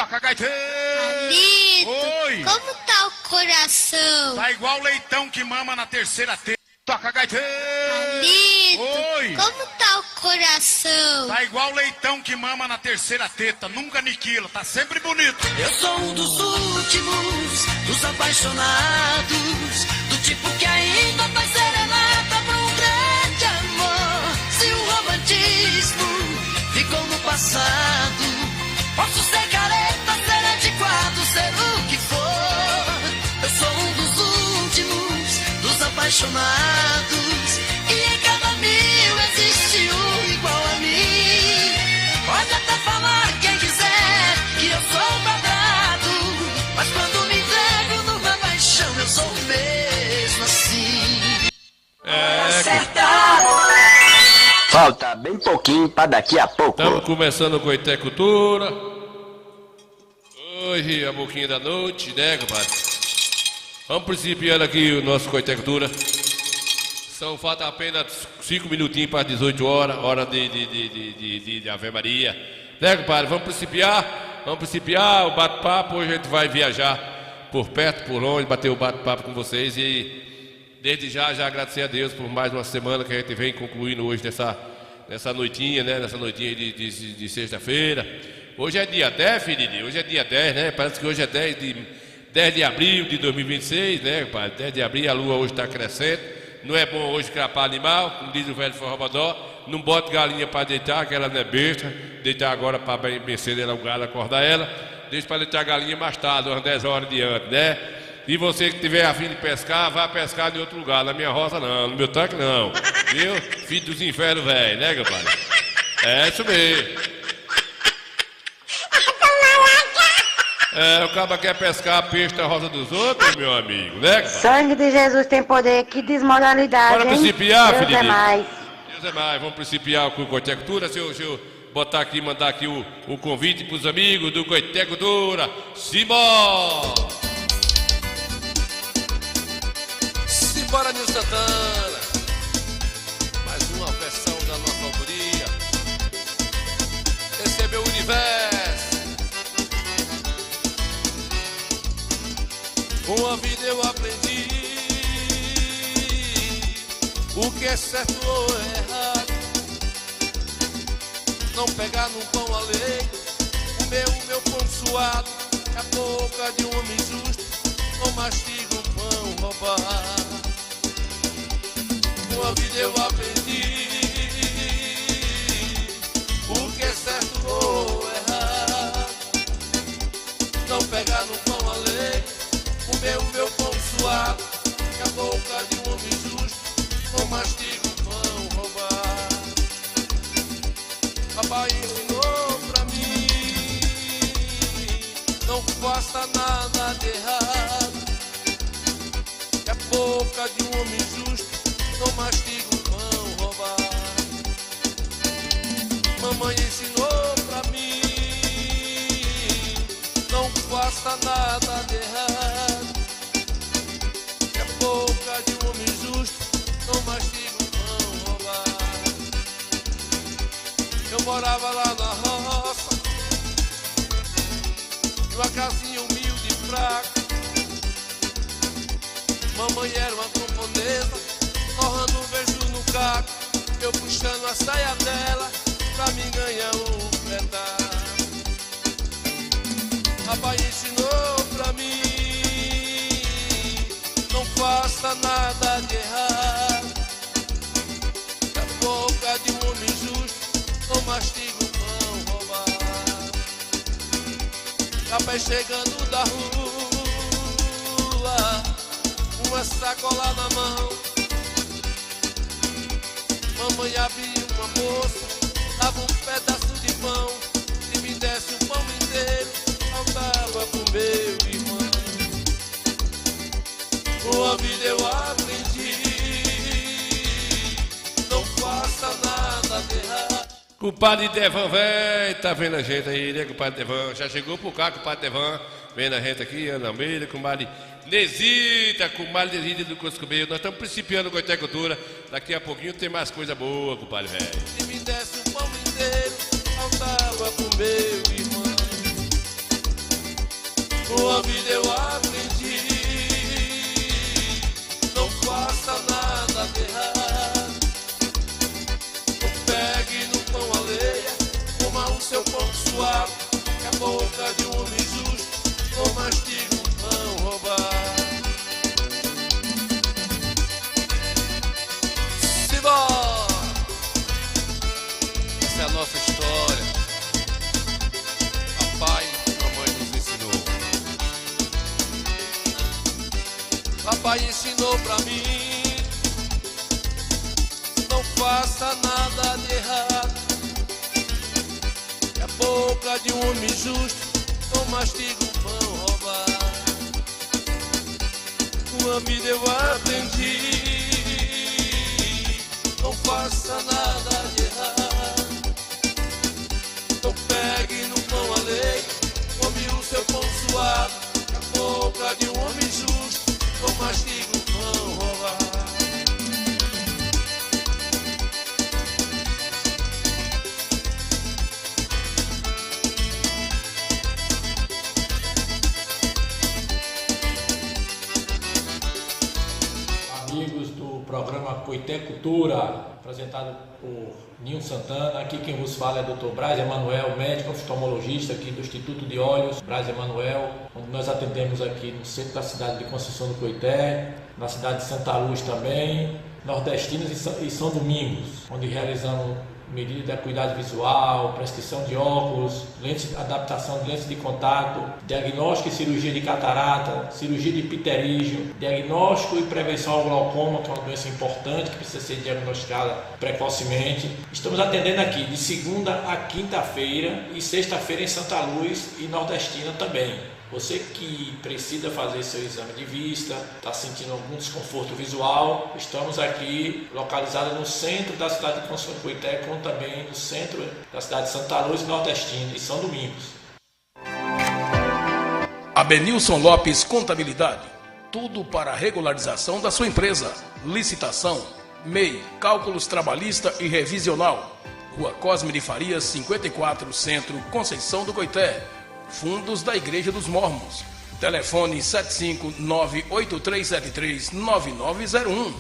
Toca, gaiteiro! Palito, Oi! como tá o coração? Tá igual leitão que mama na terceira teta. Toca, gaiteiro! Palito, Oi! como tá o coração? Tá igual leitão que mama na terceira teta. Nunca aniquila, tá sempre bonito. Eu sou um dos últimos, dos apaixonados, do tipo que ainda faz serenata pra um grande amor. Se o romantismo ficou no passado, posso ser careta, ser antiquado, ser o que for. Eu sou um dos últimos, dos apaixonados, e em cada mil existe um igual a mim. Pode até falar quem quiser que eu sou quadrado, mas quando me entrego numa paixão eu sou mesmo assim. Falta bem pouquinho pra daqui a pouco. Estamos começando com Coité Cultura. Hoje, a boquinha da noite, né, compadre? Vamos principiando aqui o nosso Coité Cultura. Falta apenas 5 minutinhos para 18 horas, hora de Ave Maria. Né, compadre? Vamos principiar o bate-papo. Hoje a gente vai viajar por perto, por longe, bater o bate-papo com vocês e desde já agradecer a Deus por mais uma semana que a gente vem concluindo hoje nessa noitinha, né? Nessa noitinha de sexta-feira. Hoje é dia 10, filho, hoje é dia 10, né? Parece que hoje é 10 de abril de 2026, né, compadre? 10 de abril, a lua hoje está crescendo. Não é bom hoje crapar animal, como diz o velho forrobodó. Não bote galinha para deitar, que ela não é besta. Deitar agora para vencer ela, o galo acordar ela. Deixa para deitar a galinha mais tarde, umas 10 horas de antes, né? E você que tiver a fim de pescar, vá pescar em outro lugar. Na minha roça não, no meu tanque não. Viu? Filho dos infernos, velho, né, compadre? É isso mesmo. O cara quer pescar peixe na roça dos outros, meu amigo, né? Sangue de Jesus tem poder, que desmoralidade, Bora hein? principiar, Deus filho. é mais. Deus é mais, vamos principiar com o Coité Cultura. Deixa eu botar aqui, mandar aqui o convite pros amigos do Coité Cultura. Simbora! Simbora, Nilson Santana. Mais uma versão da nossa autoria. Recebeu o universo. Com a vida eu aprendi o que é certo ou errado. Não pegar no pão alheio o meu pão suado. É a boca de um homem justo, não mastiga um pão roubado. Com a vida eu aprendi o que é certo ou errado. Não pegar no pão alheio o meu pão suado, que a boca de um homem justo não mastiga um pão roubado. Papai ensinou pra mim, não faça nada de errado, que a boca de um homem justo não mastiga um pão roubado. Mamãe ensinou pra mim, não faça nada de errado, que a boca de um homem justo não mastiga um pão roubado. Eu morava lá na roça, numa casinha humilde e fraca. Mamãe era uma camponesa, torrando um beijo no caco, eu puxando a saia dela pra me ganhar um pedaço. Papai ensinou pra mim, não faça nada de errado, que a boca de um homem justo não mastiga um pão roubado. Papai chegando da rua, uma sacola na mão. Mamãe abria uma bolsa, dava um pedaço de pão, e me desse o pão inteiro, faltava pro meu irmão. Com a vida eu aprendi, não faça nada de errado. Compadre Devan, velho, tá vendo a gente aí, né, compadre Devan? Já chegou por cá, compadre Devan, vendo a gente aqui, Ana Almeida, compadre Nesita, compadre Nesita do Coscobeio. Nós estamos principiando com a Coité Cultura, daqui a pouquinho tem mais coisa boa, compadre velho. Se me desse o pão inteiro, faltava pro meu irmão. seu pão suave, que a boca de um homem justo não mastiga um pão roubado. Simbora! Essa é a nossa história. Papai e mamãe nos ensinou. Papai ensinou pra mim: não faça nada de errado, que a boca de um homem justo não mastiga um pão roubado. Com a vida eu aprendi: não faça nada de errado. Então pegue no pão alheio, come o seu pão suave, que a boca de um homem justo não mastiga um pão roubado. Amigos do programa Coité Cultura, apresentado por Ninho Santana. Aqui quem vos fala é o Dr. Braz Emanuel, médico oftalmologista aqui do Instituto de Olhos Braz Emanuel, onde nós atendemos aqui no centro da cidade de Conceição do Coité, na cidade de Santa Luz também, Nordestinos e São Domingos, onde realizamos medidas de acuidade visual, prescrição de óculos, adaptação de lentes de contato, diagnóstico e cirurgia de catarata, cirurgia de pterígio, diagnóstico e prevenção ao glaucoma, que é uma doença importante que precisa ser diagnosticada precocemente. Estamos atendendo aqui de segunda a quinta-feira e sexta-feira em Santa Luz e Nordestina também. Você que precisa fazer seu exame de vista, está sentindo algum desconforto visual, estamos aqui localizados no centro da cidade de Conceição do Coité, como também no centro da cidade de Santa Luz e Nordestina e São Domingos. Abenilson Lopes Contabilidade. Tudo para a regularização da sua empresa. Licitação, MEI, cálculos trabalhista e revisional. Rua Cosme de Farias, 54, Centro, Conceição do Coité. Fundos da Igreja dos Mormons. Telefone 759-8373-9901.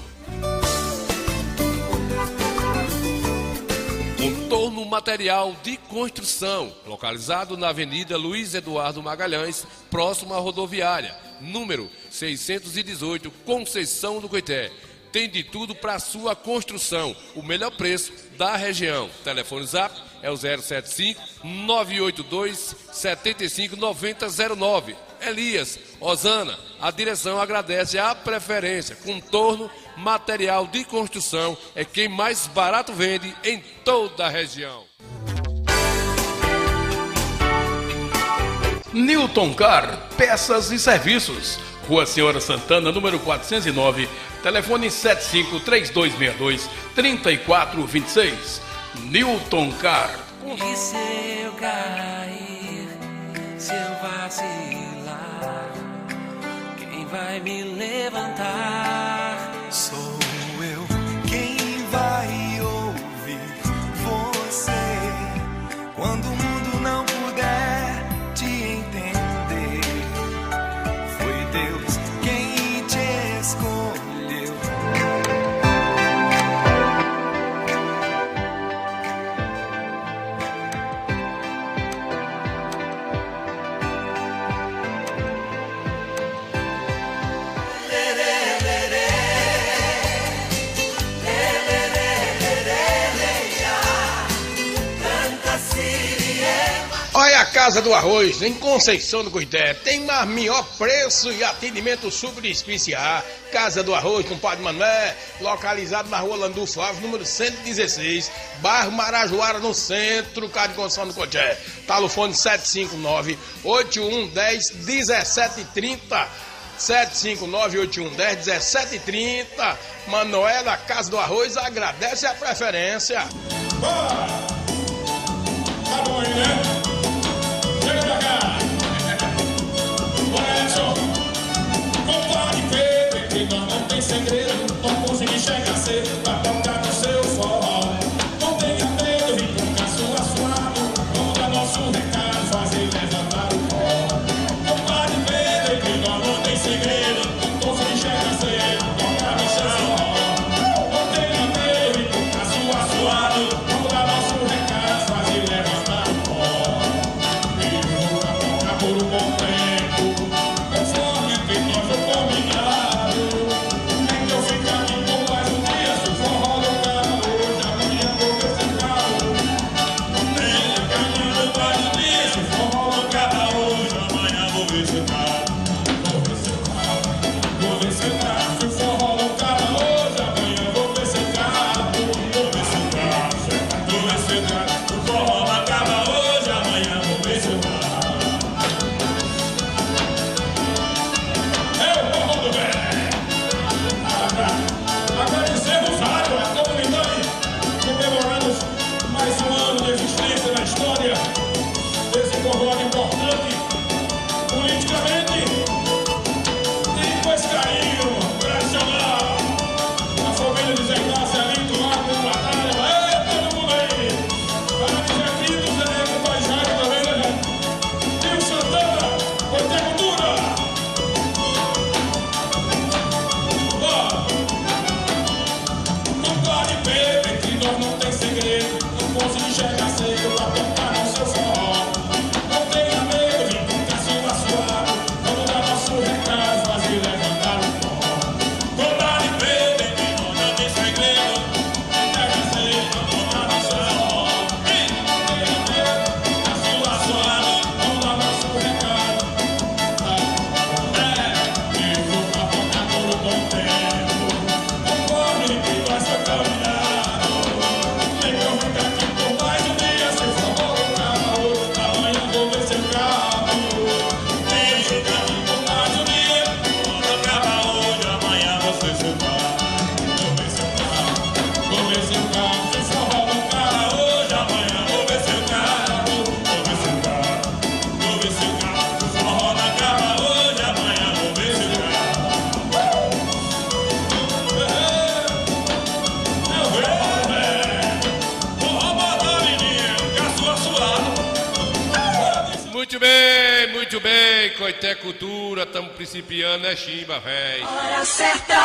Contorno Material de Construção, localizado na Avenida Luiz Eduardo Magalhães, próximo à rodoviária, número 618, Conceição do Coité. Tem de tudo para sua construção, o melhor preço da região. Telefone Zap é o 075-982-75-9009. Elias, Osana, a direção agradece a preferência. Contorno Material de Construção é quem mais barato vende em toda a região. Newton Car, peças e serviços. Rua Senhora Santana, número 409, telefone 75-3262-3426. Newton Car. E se eu cair, se eu vacilar, quem vai me levantar? Sou eu quem vai ouvir você quando o mundo não puder te entender. Foi Deus quem te escolheu. Olha a Casa do Arroz, em Conceição do Coité. Tem melhor preço e atendimento super especial. Casa do Arroz, com Padre Manuel, localizado na rua Landu Flávio, número 116, bairro Marajoara, no centro, Casa de Conceição do Coité. Telefone 759-8110-1730. 759-8110-1730. Manuela, Casa do Arroz, agradece a preferência. Bora! Tá bom aí, né? Chega pra cá! Bora, Edson! Como pode ver, que nós não tem segredo, não consegui chegar cedo pra tocar no seu forró. Não tenha medo, vem tocar sua suave, vamos dar nosso recado, fazer levantar o pó. Não pode ver, que nós não tem segredo, não consegui chegar cedo, tocar no seu forró. Não tenha medo, vem tocar sua suave, vamos dar nosso recado, fazer levantar o pó. Muito bem, Coité Cultura, estamos principiando, né, Chimba, véi? Hora certa.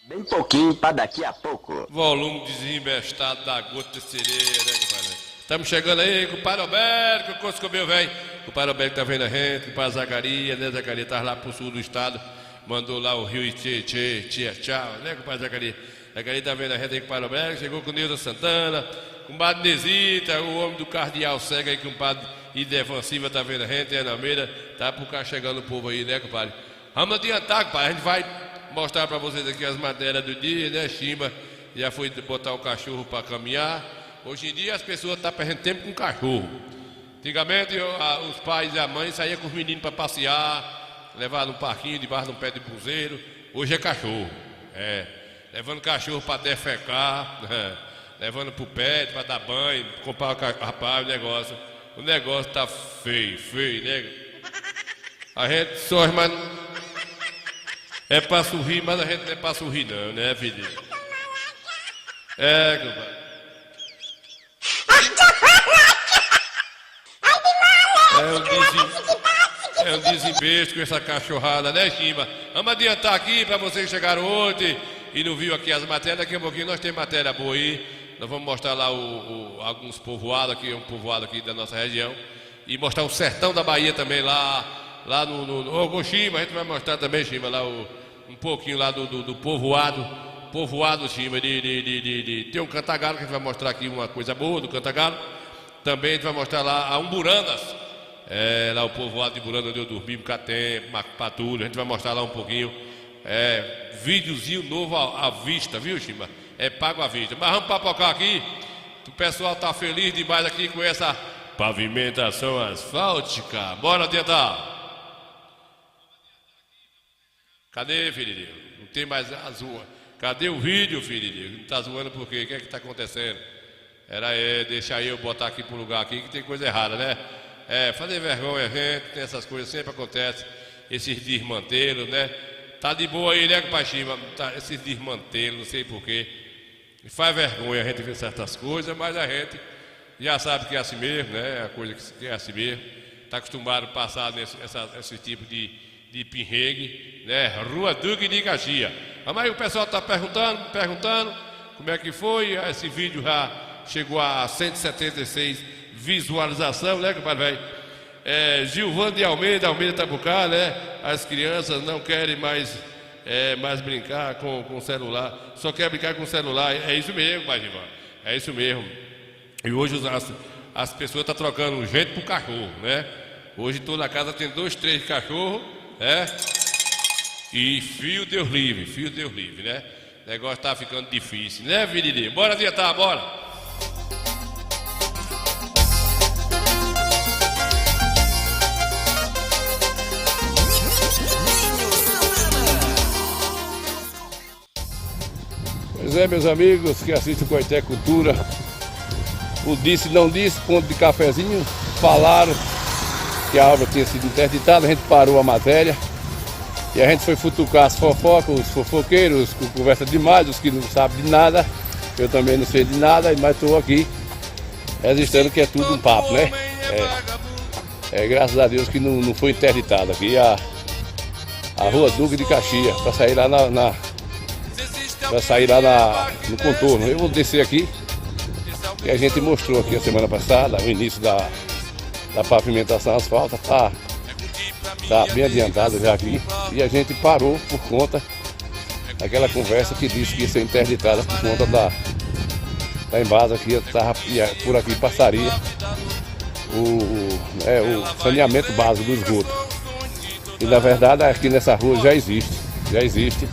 Bem pouquinho pra daqui a pouco. Volume desembestado da gota de sereia, né, compadre? Estamos chegando aí com o Padre Alberto, que o Coço comeu, velho. O Padre Alberto tá vendo a gente, o Padre Zacarias, né, Zacarias tá lá pro sul do estado, mandou lá o Rio tchau, né, compadre Zacarias? Zacarias tá vendo a gente aí com o Padre Alberto, chegou com o Nilson Santana, com o Padre Nesita, o homem do cardeal cego aí, com o Padre Idevan Silva tá vendo a gente, Ana Almeida, tá por cá chegando o povo aí, né, compadre? Vamos adiantar, compadre, a gente vai mostrar pra vocês aqui as matérias do dia, né, Chimba já foi botar o cachorro pra caminhar. Hoje em dia as pessoas estão perdendo tempo com cachorro. Antigamente os pais e a mãe saíam com os meninos para passear, levar no parquinho debaixo de um pé de buzeiro. Hoje é cachorro. Levando cachorro para defecar, levando pro pé para dar banho, comprar o rapaz, o negócio tá feio, né? A gente sorri, mas é para sorrir, mas a gente não é para sorrir não, né, filho? Compadre. É um desembesto com essa cachorrada, né, Chimba? Vamos adiantar aqui para vocês que chegaram ontem e não viu aqui as matérias. Daqui a pouquinho nós temos matéria boa aí. Nós vamos mostrar lá alguns povoados aqui, um povoado aqui da nossa região. E mostrar o sertão da Bahia também lá no Chimba. A gente vai mostrar também, Chimba, lá um pouquinho lá do povoado, Chimba. Tem um cantagalo que a gente vai mostrar aqui uma coisa boa do cantagalo. Também a gente vai mostrar lá a Umburandas. Lá o povoado de Buranda, onde eu dormi, Catempo, Patrulha. A gente vai mostrar lá um pouquinho. Videozinho novo à vista, viu, Chimba? É pago à vista. Mas vamos papocar aqui. O pessoal tá feliz demais aqui com essa pavimentação asfáltica. Bora tentar. Cadê, filho? Não tem mais as ruas. Cadê o vídeo, filho? Não tá zoando por quê? O que é que tá acontecendo? Deixa eu botar aqui pro lugar aqui que tem coisa errada, né? Fazer vergonha, gente, tem essas coisas, sempre acontece, esses desmantelos, né? Tá de boa aí, né, Chimba? Esses desmantelos, não sei porquê. Faz vergonha a gente ver certas coisas, mas a gente já sabe que é assim mesmo, né? A coisa que é assim mesmo. Tá acostumado a passar esse tipo de pinregue, né? Rua Duque de Caxias. Mas aí o pessoal tá perguntando como é que foi. Esse vídeo já chegou a 176 visualização, né, compadre? Gilvan de Almeida Tabucá, né? As crianças não querem mais brincar com celular, só quer brincar com celular. É isso mesmo, pai Gilvan. É isso mesmo. E hoje as pessoas estão trocando gente por cachorro, né? Hoje toda casa tem 2, 3 cachorros, né? E fio Deus livre, né? O negócio tá ficando difícil, né, Virilê? Bora adiantar, bora! Pois meus amigos que assistem o Coité Cultura, o disse não disse, ponto de cafezinho, falaram que a obra tinha sido interditada, a gente parou a matéria e a gente foi futucar as fofocas, os fofoqueiros, que conversa demais, os que não sabem de nada, eu também não sei de nada, mas estou aqui registrando que é tudo um papo, né? Graças a Deus que não foi interditada aqui a Rua Duque de Caxias, para sair lá no contorno. Eu vou descer aqui, que a gente mostrou aqui a semana passada, o início da pavimentação asfalto, tá bem adiantado já aqui, e a gente parou por conta daquela conversa que disse que ia ser interditada por conta da embasa que por aqui passaria o saneamento básico do esgoto. E na verdade aqui nessa rua já existe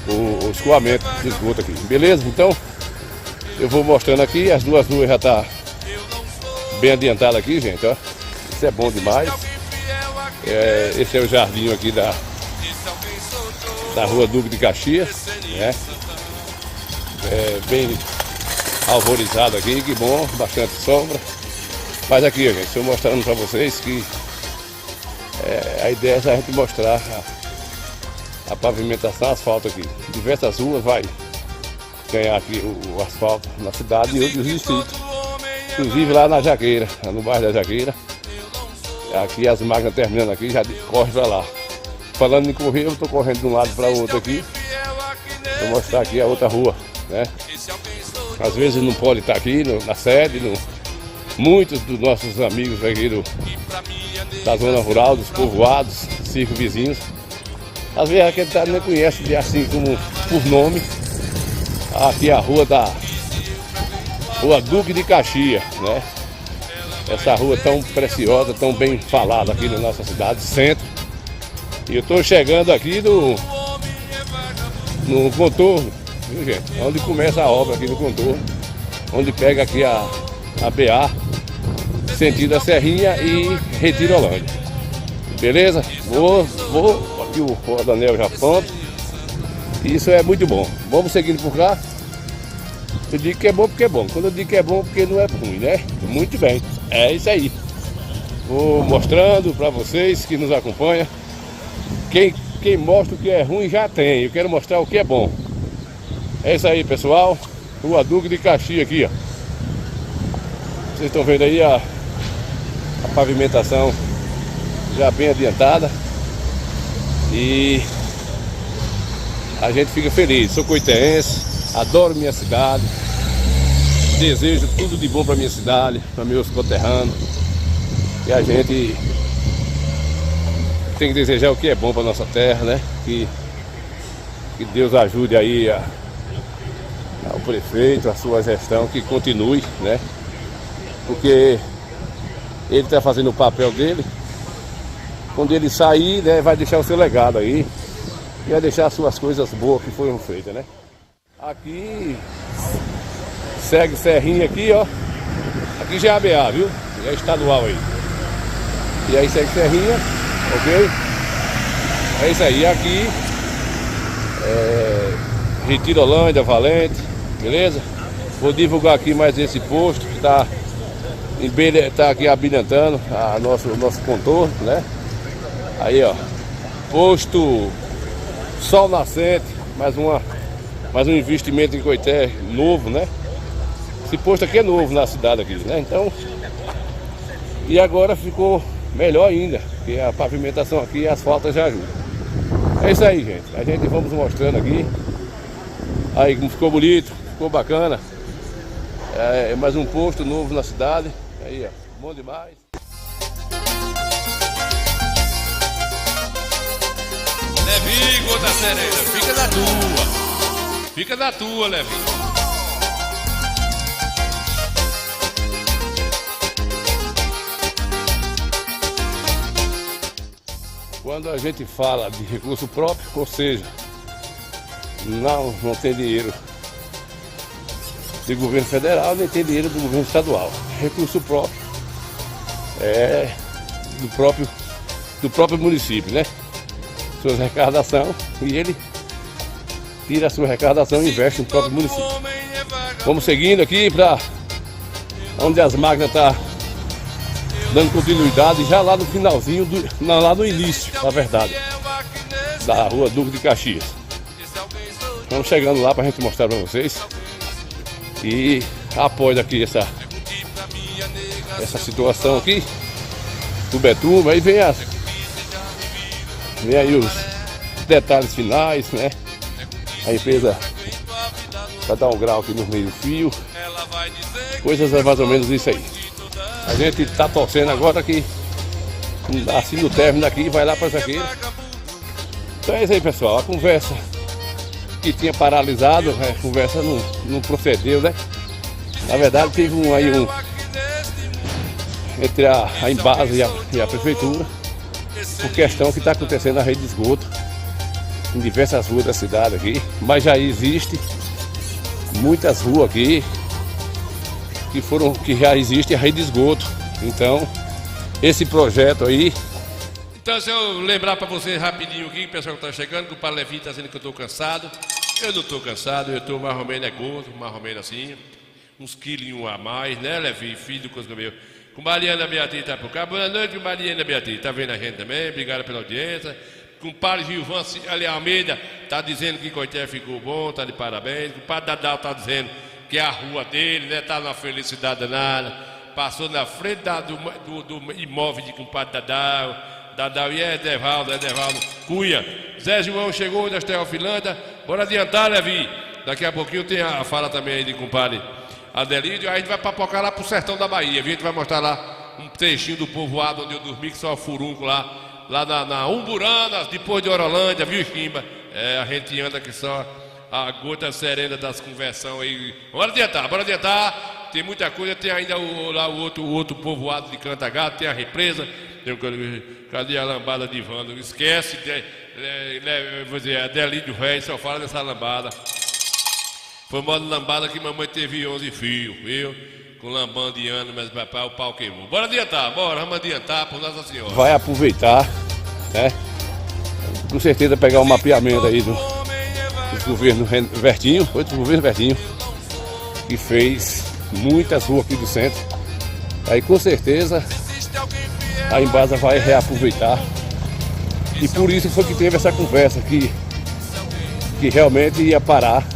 o escoamento do esgoto aqui, beleza? Então eu vou mostrando aqui, as duas ruas já tá bem adiantada aqui, gente, ó. Isso é bom demais. Esse é o jardim aqui da Rua Duque de Caxias, né? Bem alvorizado aqui, que bom, bastante sombra. Mas aqui, gente, estou mostrando para vocês que a ideia é a gente mostrar a pavimentação asfalto aqui. Diversas ruas vai ganhar aqui o asfalto na cidade e outros distritos. inclusive lá na Jaqueira, no bairro da Jaqueira. Aqui as máquinas terminando aqui, já corre pra lá. Falando em correr, eu tô correndo de um lado para o outro aqui. Vou mostrar aqui a outra rua, né? Às vezes não pode estar aqui na sede, muitos dos nossos amigos aqui da zona rural, dos povoados, circo vizinhos, às vezes aquele cara nem conhece assim como por nome. Aqui a rua Rua Duque de Caxias, né? Essa rua tão preciosa, tão bem falada aqui na nossa cidade, centro. E eu estou chegando aqui no contorno, viu, gente? Onde começa a obra aqui no contorno, onde pega aqui a BA, sentido a Serrinha e Retirolândia. Beleza? Vou aqui o rodanel já pronto. Isso é muito bom. Vamos seguindo por cá. Eu digo que é bom porque é bom. Quando eu digo que é bom porque não é ruim, né? Muito bem. É isso aí. Vou mostrando para vocês que nos acompanham. Quem mostra o que é ruim já tem. Eu quero mostrar o que é bom. É isso aí, pessoal. Rua Duque de Caxias aqui, ó. Vocês estão vendo aí a pavimentação já bem adiantada. E a gente fica feliz. Sou coitense, adoro minha cidade. Desejo tudo de bom para minha cidade, para meus conterrâneos. E a gente tem que desejar o que é bom para nossa terra, né? Que Deus ajude aí ao prefeito, a sua gestão, que continue, né? Porque ele está fazendo o papel dele. Quando ele sair, né, vai deixar o seu legado aí e vai deixar as suas coisas boas que foram feitas, né? Aqui segue Serrinha aqui, ó. Aqui já é a BA, viu? Já é estadual aí. E aí segue Serrinha, ok? É isso aí. Aqui Retirolândia, Valente, beleza? Vou divulgar aqui mais esse posto que tá aqui habilitando o nosso contorno, né? Aí, ó, posto Sol Nascente, mais um investimento em Coité novo, né? Esse posto aqui é novo na cidade aqui, né? Então, e agora ficou melhor ainda, porque a pavimentação aqui e as asfaltos já ajudam. É isso aí, gente. A gente vamos mostrando aqui. Aí como ficou bonito, ficou bacana. É mais um posto novo na cidade. Aí, ó, bom demais. Levinho, gota serena, fica na tua. Fica na tua, Levinho. Quando a gente fala de recurso próprio, ou seja, não tem dinheiro do governo federal, nem tem dinheiro do governo estadual. Recurso próprio é do próprio município, né? Sua arrecadação, e ele tira a sua arrecadação e investe no próprio município. Vamos seguindo aqui para onde as máquinas estão dando continuidade, já lá no finalzinho, lá no início, na verdade, da Rua Duque de Caxias. Estamos chegando lá para a gente mostrar para vocês. E após aqui essa situação aqui, do betume, aí vem aí os detalhes finais, né? A empresa vai dar um grau aqui no meio fio. Coisas é mais ou menos isso aí. A gente está torcendo agora que assim no término aqui vai lá para Jaqueira. Então é isso aí, pessoal. A conversa que tinha paralisado, a conversa não procedeu, né? Na verdade teve entre a Embasa e a prefeitura, por questão que está acontecendo na rede de esgoto em diversas ruas da cidade aqui, mas já existe muitas ruas aqui que já existe a rede de esgoto. Então esse projeto aí. Então, se eu lembrar para vocês rapidinho aqui, o pessoal que está chegando, que o Paulo Levi está dizendo que eu estou cansado. Eu não estou cansado, eu estou mais ou menos gordo, mais ou menos assim, uns quilinhos a mais, né, Levi, filho do coisa meu. Com Mariana Beatriz está por cá. Boa noite, Mariana Beatriz, está vendo a gente também, obrigado pela audiência. Com o Padre Gilvan ali Almeida, está dizendo que Coité ficou bom, está de parabéns. O Padre Dadal está dizendo que é a rua dele, né? Tá numa felicidade danada. Passou na frente do imóvel de compadre Dadal e é Edevaldo Cunha. Zé João chegou da Teofilândia. Bora adiantar, Levi. Daqui a pouquinho tem a fala também aí de compadre Adelídio. Aí a gente vai papocar lá pro sertão da Bahia, viu? A gente vai mostrar lá um trechinho do povoado onde eu dormi, que só o furunco lá na Umburanas, depois de Orolândia, viu, Chimba? É, a gente anda aqui só a gota serena das conversões aí. Bora adiantar. Tem muita coisa, tem ainda o outro povoado de Cantagado, tem a represa, cadê a lambada de Vando? Esquece, vou dizer, Adelídio Velho só fala dessa lambada. Foi uma lambada que mamãe teve 11 filhos, viu? Com lambando de ano, mas papai o pau queimou. Vamos adiantar por Nossa Senhora. Vai aproveitar, né? Com certeza pegar o mapeamento aí do governo Vertinho, outro governo Vertinho, que fez muitas ruas aqui do centro. Aí com certeza a Embasa vai reaproveitar. E por isso foi que teve essa conversa que realmente ia parar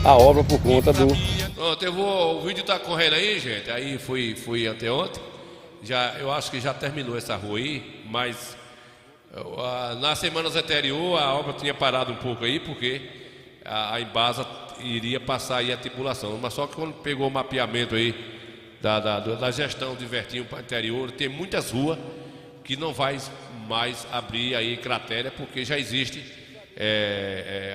a obra por conta do... O vídeo tá correndo aí, gente. Aí foi anteontem. Eu acho que já terminou essa rua aí, mas nas semanas anteriores a obra tinha parado um pouco aí, porque a Embasa iria passar aí a tripulação. Mas só que quando pegou o mapeamento aí da gestão de Vertinho para o interior, tem muitas ruas que não vai mais abrir aí cratera, porque já existe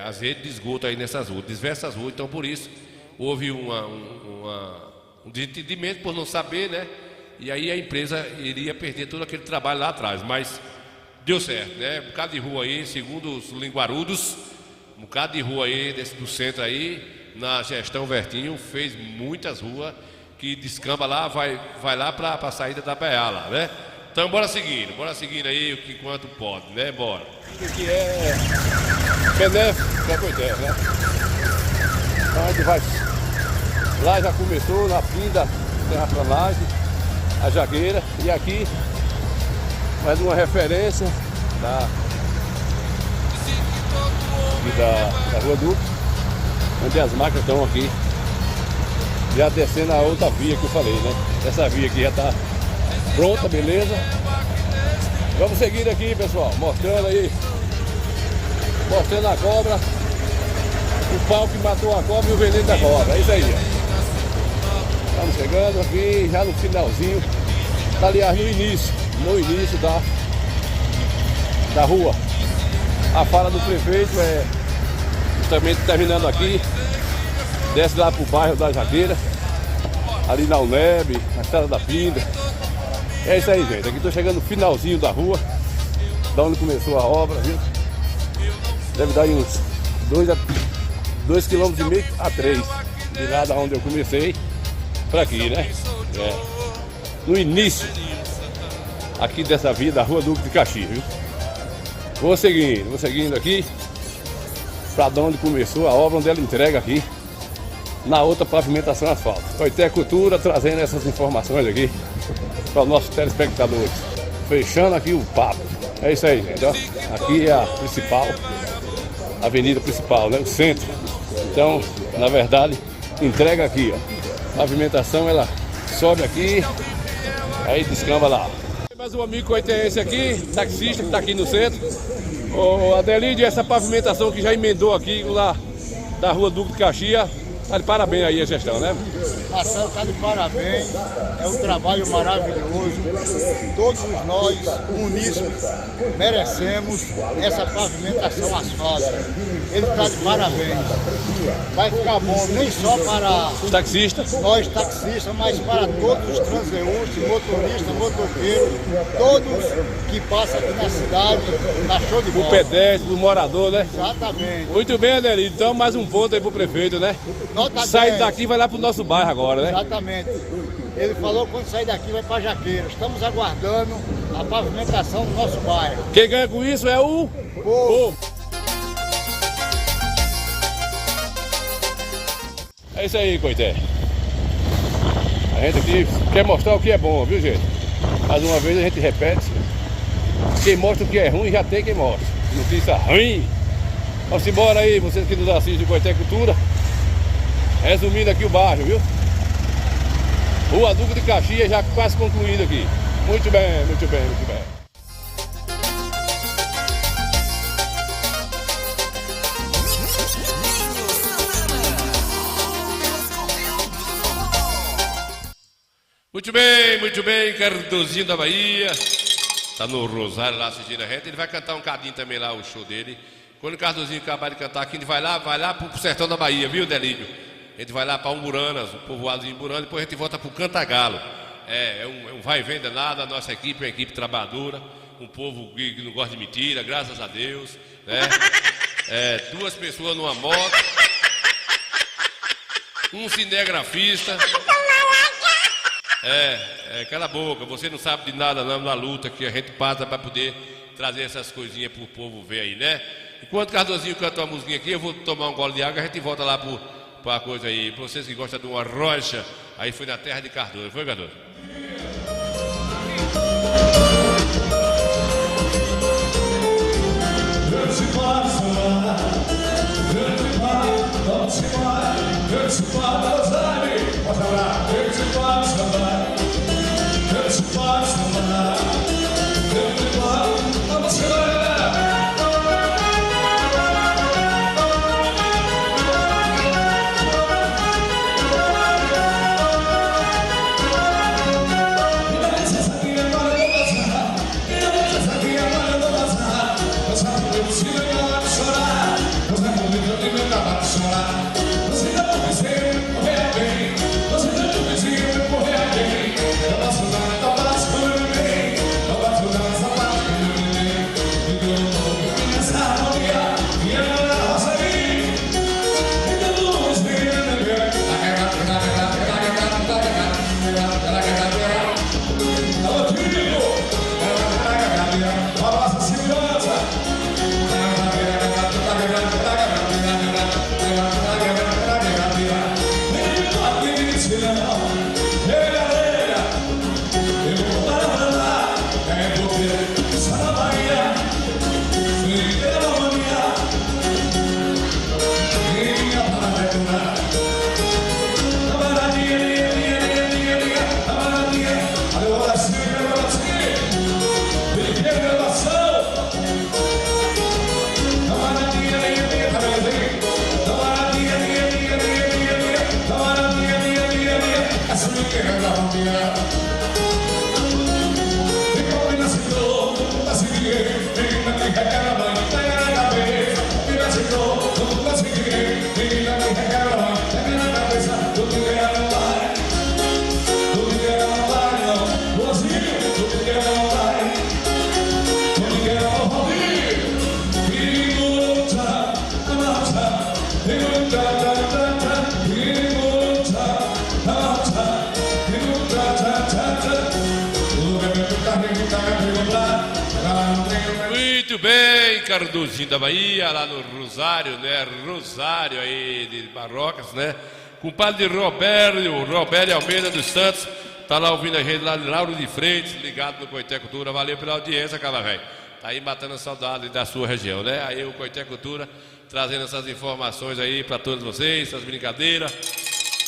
as redes de esgoto aí nessas ruas, diversas ruas. Então por isso houve um desentendimento por não saber, né? E aí a empresa iria perder todo aquele trabalho lá atrás, mas deu certo, né? Um bocado de rua aí, segundo os linguarudos, um bocado de rua aí do centro aí, na gestão Vertinho, fez muitas ruas que descamba lá, vai lá para a saída da BA lá, né? Então bora seguindo aí o que enquanto pode, né? Bora. Isso aqui é benéfico para a Coité, né? Então a gente vai... Lá já começou, na Pinda, terraplanagem, a Jagueira, e aqui mais uma referência da Rua Duque, onde as máquinas estão aqui, já descendo a outra via que eu falei, né? Essa via aqui já está pronta, beleza? Vamos seguir aqui, pessoal, mostrando a cobra, o pau que matou a cobra e o veneno da cobra, é isso aí, ó. Estamos chegando aqui, já no finalzinho, aliás, no início da rua. A fala do prefeito é justamente terminando aqui, desce lá pro bairro da Jagueira, ali na UNEB, na Estrada da Pinda. É isso aí, gente, aqui estou chegando no finalzinho da rua, da onde começou a obra, viu? Deve dar uns 2,5 km a 3 de lá da onde eu comecei para aqui, né? No início aqui dessa via da Rua Duque de Caxias, viu? Vou seguindo aqui para onde começou a obra, onde ela entrega aqui na outra pavimentação asfalto. Coité Cultura trazendo essas informações aqui para os nossos telespectadores. Fechando aqui o papo. É isso aí, gente, ó. Aqui é a principal, a avenida principal, né? O centro. Então, na verdade, entrega aqui, ó. A pavimentação, ela sobe aqui, aí descamba lá. Mais um amigo coitense aqui, taxista, que está aqui no centro. O Adelídio, essa pavimentação que já emendou aqui lá da Rua Duque de Caxias, tá de parabéns aí a gestão, né? Marcelo, tá de parabéns, é um trabalho maravilhoso. Todos nós, munícipes, merecemos essa pavimentação asfáltica. Ele está de parabéns. Vai ficar bom nem só para os taxistas, nós taxistas, mas para todos os transeuntes, motoristas, motoqueiros, todos que passam aqui na cidade, na show de bola. O pedestre, o morador, né? Exatamente. Muito bem, Adelídio. Então mais um ponto aí pro prefeito, né? Sai daqui e vai lá pro nosso bairro agora, né? Exatamente. Ele falou que quando sair daqui vai para Jaqueira. Estamos aguardando a pavimentação do nosso bairro. Quem ganha com isso é o povo. É isso aí, Coité. A gente aqui quer mostrar o que é bom, viu, gente? Mais uma vez a gente repete. Quem mostra o que é ruim já tem quem mostra. Notícia ruim. Vamos embora aí, vocês que nos assistem do Coité Cultura. Resumindo aqui o bairro, viu? Rua Duque de Caxias já quase concluindo aqui. Muito bem, muito bem, muito bem. Muito bem, Cardozinho da Bahia. Tá no Rosário lá assistindo a gente. Ele vai cantar um cadinho também lá, o show dele. Quando o Cardozinho acabar de cantar aqui, a gente vai lá pro sertão da Bahia, viu, Delírio? A gente vai lá para Umburanas, o povoadozinho de Umburanas, depois a gente volta pro Cantagalo. É um vai e vem danado, a nossa equipe é uma equipe trabalhadora, um povo que não gosta de mentira, graças a Deus, né? Duas pessoas numa moto, um cinegrafista. Cala a boca, você não sabe de nada não na luta que a gente passa para poder trazer essas coisinhas pro povo ver aí, né? Enquanto o Cardozinho canta uma musiquinha aqui, eu vou tomar um gole de água, a gente volta lá pra coisa aí. Pra vocês que gostam de uma rocha, aí foi na terra de Cardoso, foi, Cardoso? Muito bem, Cardozinho da Bahia, lá no Rosário, né? Rosário aí de Barrocas, né? Compadre Roberto Almeida dos Santos, tá lá ouvindo a gente lá de Lauro de Freitas, ligado no Coité Cultura. Valeu pela audiência, cara, velho. Tá aí matando a saudade da sua região, né? Aí o Coité Cultura trazendo essas informações aí para todos vocês, essas brincadeiras,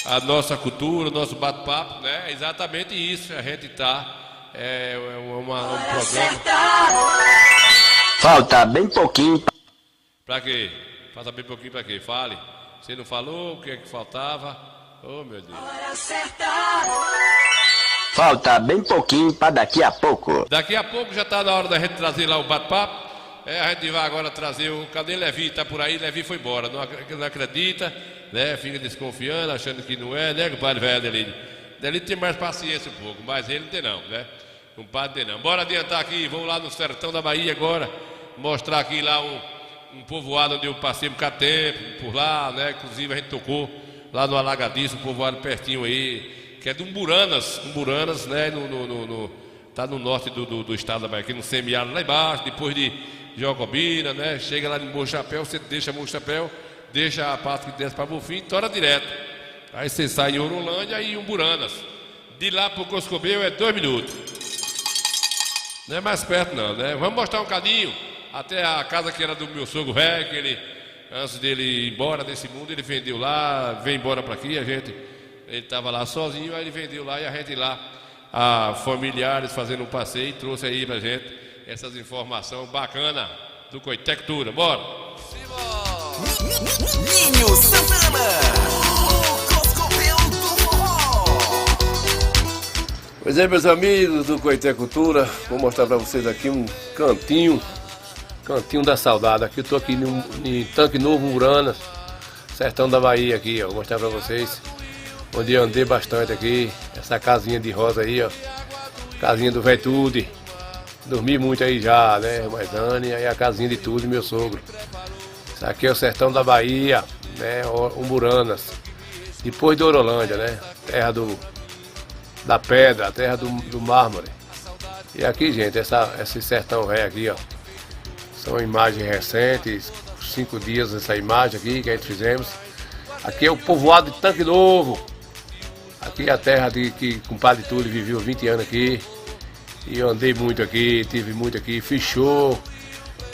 a nossa cultura, o nosso bate-papo, né? É exatamente isso, a gente tá. Um programa. Falta bem pouquinho. Pra quê? Falta bem pouquinho pra quê? Fale. Você não falou o que é que faltava? Oh, meu Deus. Falta bem pouquinho pra daqui a pouco. Daqui a pouco já tá na hora da gente trazer lá o bate-papo. A gente vai agora trazer o... Cadê Levi? Tá por aí, Levi foi embora. Não acredita, né? Fica desconfiando, achando que não é, né? Compadre velho Delírio. Delírio tem mais paciência um pouco, mas ele não tem não, né? Compadre tem não. Bora adiantar aqui, vamos lá no sertão da Bahia agora. Mostrar aqui lá um povoado onde eu passei um bocado de tempo, por lá, né? Inclusive a gente tocou lá no Alagadiço, um povoado pertinho aí, que é de Umburanas, né? Tá no norte do estado da Bahia, aqui no semiárido lá embaixo, depois de Jacobina, né? Chega lá em Morro Chapéu, você deixa Morro Chapéu, deixa a parte que desce para Bonfim, tora direto. Aí você sai em Orolândia e Umburanas. De lá pro Coscobel é 2 minutos. Não é mais perto não, né? Vamos mostrar um cadinho até a casa que era do meu sogro velho, que Antes dele ir embora desse mundo, ele vendeu lá, veio embora para aqui, ele estava lá sozinho, aí ele vendeu lá e a gente lá, familiares fazendo um passeio, trouxe aí pra gente essas informações bacanas do Coitectura. Bora! Ninho Santana, o Coscovil do Forró. Pois é, meus amigos do Coitectura, vou mostrar para vocês aqui um cantinho da saudade. Aqui eu tô aqui em Tanque Novo, Uranas, sertão da Bahia aqui, ó. Vou mostrar para vocês onde eu andei bastante aqui, essa casinha de rosa aí, ó. Casinha do Véi Tude. Dormi muito aí já, né, Maisane, aí a casinha de Tude, meu sogro. Isso aqui é o sertão da Bahia, né, Umburanas. Depois de Orolândia, né, terra da pedra, terra do mármore. E aqui, gente, esse sertão velho aqui, ó. São imagens recentes, 5 dias essa imagem aqui que a gente fizemos. Aqui é o povoado de Tanque Novo. Aqui é a terra que o compadre Túlio viveu 20 anos aqui. E eu andei muito aqui, tive muito aqui, fiz show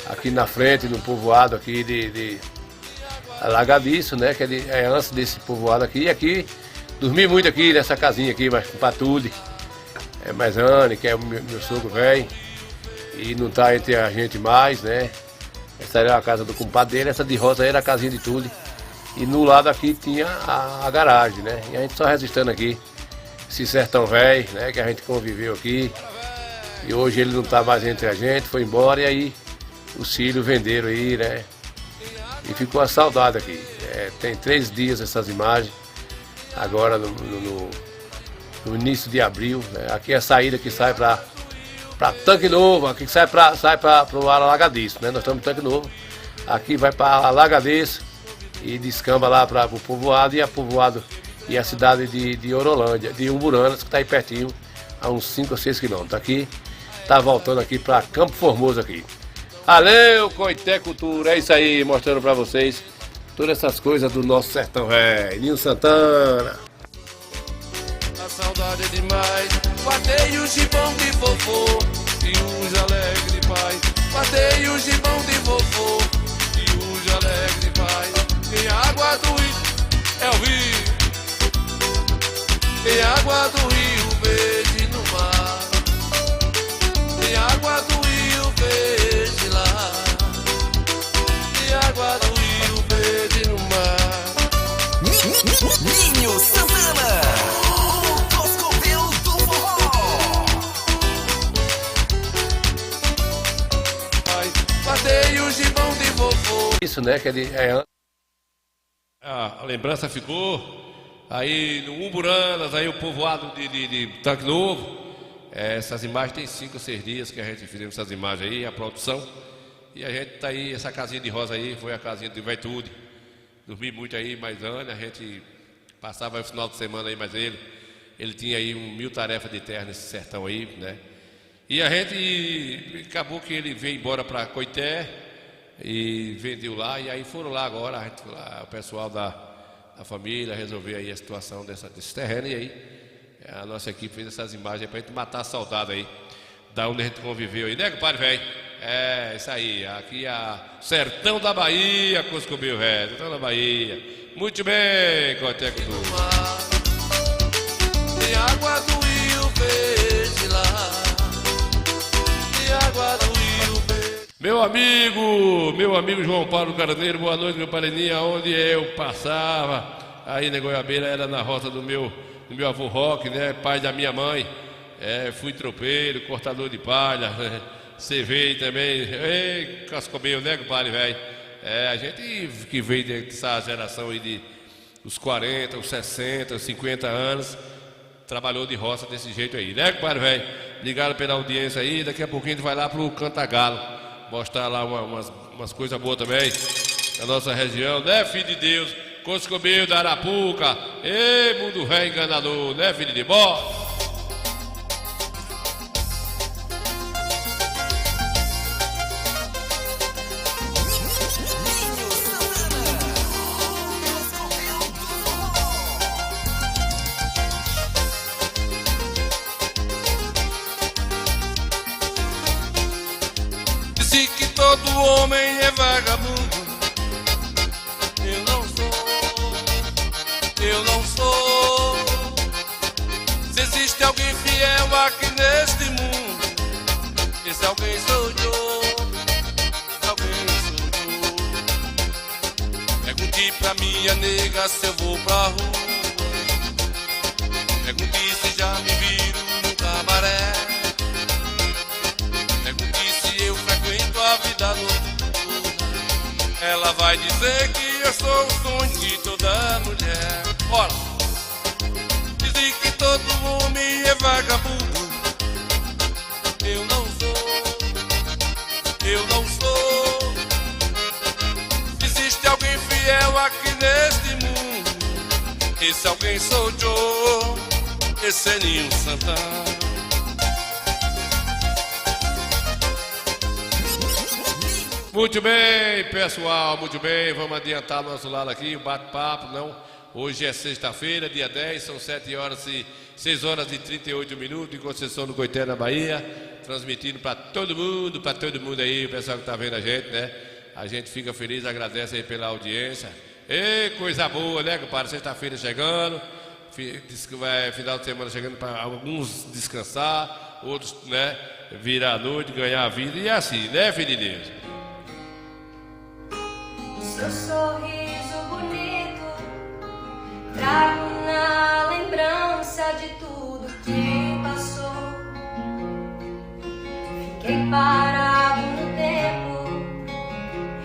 aqui na frente no povoado aqui de Alagadiço, né? Que é antes desse povoado aqui. E aqui, dormi muito aqui nessa casinha aqui, mas com Patude. É Maisane, que é o meu sogro velho. E não está entre a gente mais, né? Essa era a casa do compadre dele, essa de rosa era a casinha de Túlio. E no lado aqui tinha a garagem, né? E a gente só resistindo aqui, esse sertão velho, né? Que a gente conviveu aqui. E hoje ele não está mais entre a gente, foi embora e aí os filhos venderam aí, né? E ficou a saudade aqui. Tem 3 dias essas imagens, agora no início de abril, né? Aqui é a saída que sai para Tanque Novo, aqui sai para o Alagadiço, né? Nós estamos em Tanque Novo, aqui vai para Alagadiço e descamba lá para o povoado e a cidade de Orolândia, de Umburanas, que está aí pertinho, a uns 5 ou 6 quilômetros. Aqui, tá voltando aqui para Campo Formoso aqui. Valeu, Coitectura, é isso aí, mostrando para vocês todas essas coisas do nosso sertão velho. Ninho Santana. A saudade é demais, guardei o gibão de vovô e os alegre de paz. Guardei o gibão de vovô e os alegre de paz. Tem água do rio, é o rio. Tem água do rio verde no mar. Tem água do rio verde lá. Tem água do rio verde no mar. Ninho Santana, o Coscovil do Forró. Guardei o gibão de vovô. Isso, né? Que A lembrança ficou aí no Umburanas, aí o povoado de Tanque Novo. Essas imagens tem 5 ou 6 dias que a gente fizemos essas imagens aí, a produção. E a gente tá aí, essa casinha de rosa aí, foi a casinha do Véi Tude. Dormi muito aí, mas Ana, a gente passava o final de semana aí, mas ele tinha aí 1000 tarefas de terra nesse sertão aí, né? E a gente, acabou que ele veio embora para Coité e vendeu lá, e aí foram lá agora, o pessoal da família resolveu aí a situação desse terreno, e aí a nossa equipe fez essas imagens pra gente matar a saudade aí, da onde a gente conviveu aí, né, compadre velho? É, isso aí, aqui é sertão da Bahia, Coscovil, velho, sertão da Bahia. Muito bem, Coitectura. Tem água do rio verde lá. Tem água do rio verde. Meu amigo João Paulo Carneiro, boa noite, meu pareninha. Onde eu passava, aí na Goiabeira, era na roça do meu avô Roque, né, pai da minha mãe. Fui tropeiro, cortador de palha, você veio também. Ei, Cascobinho, né, compadre, velho? A gente que veio dessa geração aí dos 40, os 60, os 50 anos, trabalhou de roça desse jeito aí, né, compadre, velho? Obrigado pela audiência aí, daqui a pouquinho a gente vai lá pro Cantagalo, mostrar lá umas coisas boas também, na nossa região, né, filho de Deus? Coscobinho da Arapuca, ei, mundo velho enganador, né, filho de bó? Disse que todo homem é vagabundo, Esse alguém sou eu. Alguém sou eu. Pergunte pra minha nega se eu vou pra rua. Pergunte se já me viram no cabaré. Pergunte se eu frequento a vida noturna. Ela vai dizer que eu sou o sonho de toda mulher. Ora, dizem que todo homem é vagabundo. Eu não sou, eu não sou. Existe alguém fiel aqui neste mundo. Esse alguém sou eu. Esse é Ninho Santana. Muito bem, pessoal, muito bem. Vamos adiantar nosso lado aqui, o bate-papo, não? Hoje é sexta-feira, dia 10, são 6 horas e 38 minutos, em Conceição do Coité, na Bahia, transmitindo para todo mundo aí, o pessoal que está vendo a gente, né? A gente fica feliz, agradece aí pela audiência. E coisa boa, né, compadre? Sexta-feira chegando, final de semana chegando para alguns descansar, outros, né, virar a noite, ganhar a vida, e assim, né, filho de Deus? Seu sorriso bonito trago na lembrança de tudo que passou. Fiquei parado no tempo,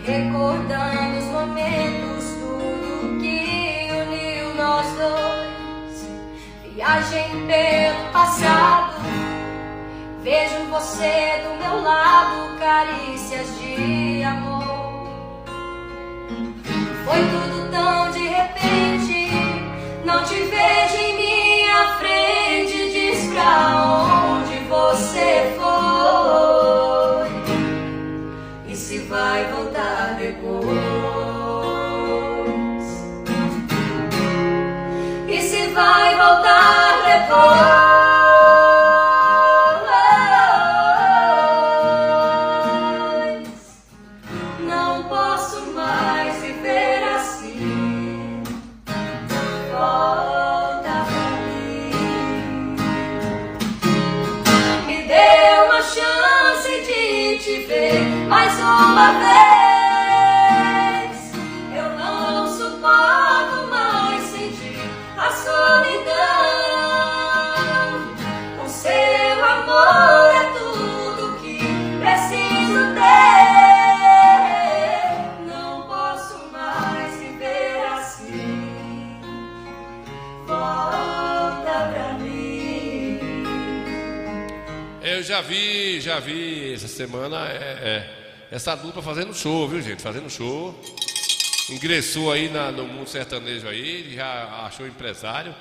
recordando os momentos, tudo que uniu nós dois. Viagem pelo passado, vejo você do meu lado, carícias de amor. Foi tudo tão de repente, não te vejo em minha frente. Diz pra onde você foi e se vai voltar depois. E se vai voltar depois. Mais uma vez, eu não suporto mais sentir a solidão. O seu amor é tudo que preciso ter. Não posso mais viver assim. Volta pra mim. Eu já vi essa semana essa dupla fazendo show, viu, gente? Fazendo show. Ingressou aí no mundo sertanejo aí, já achou empresário.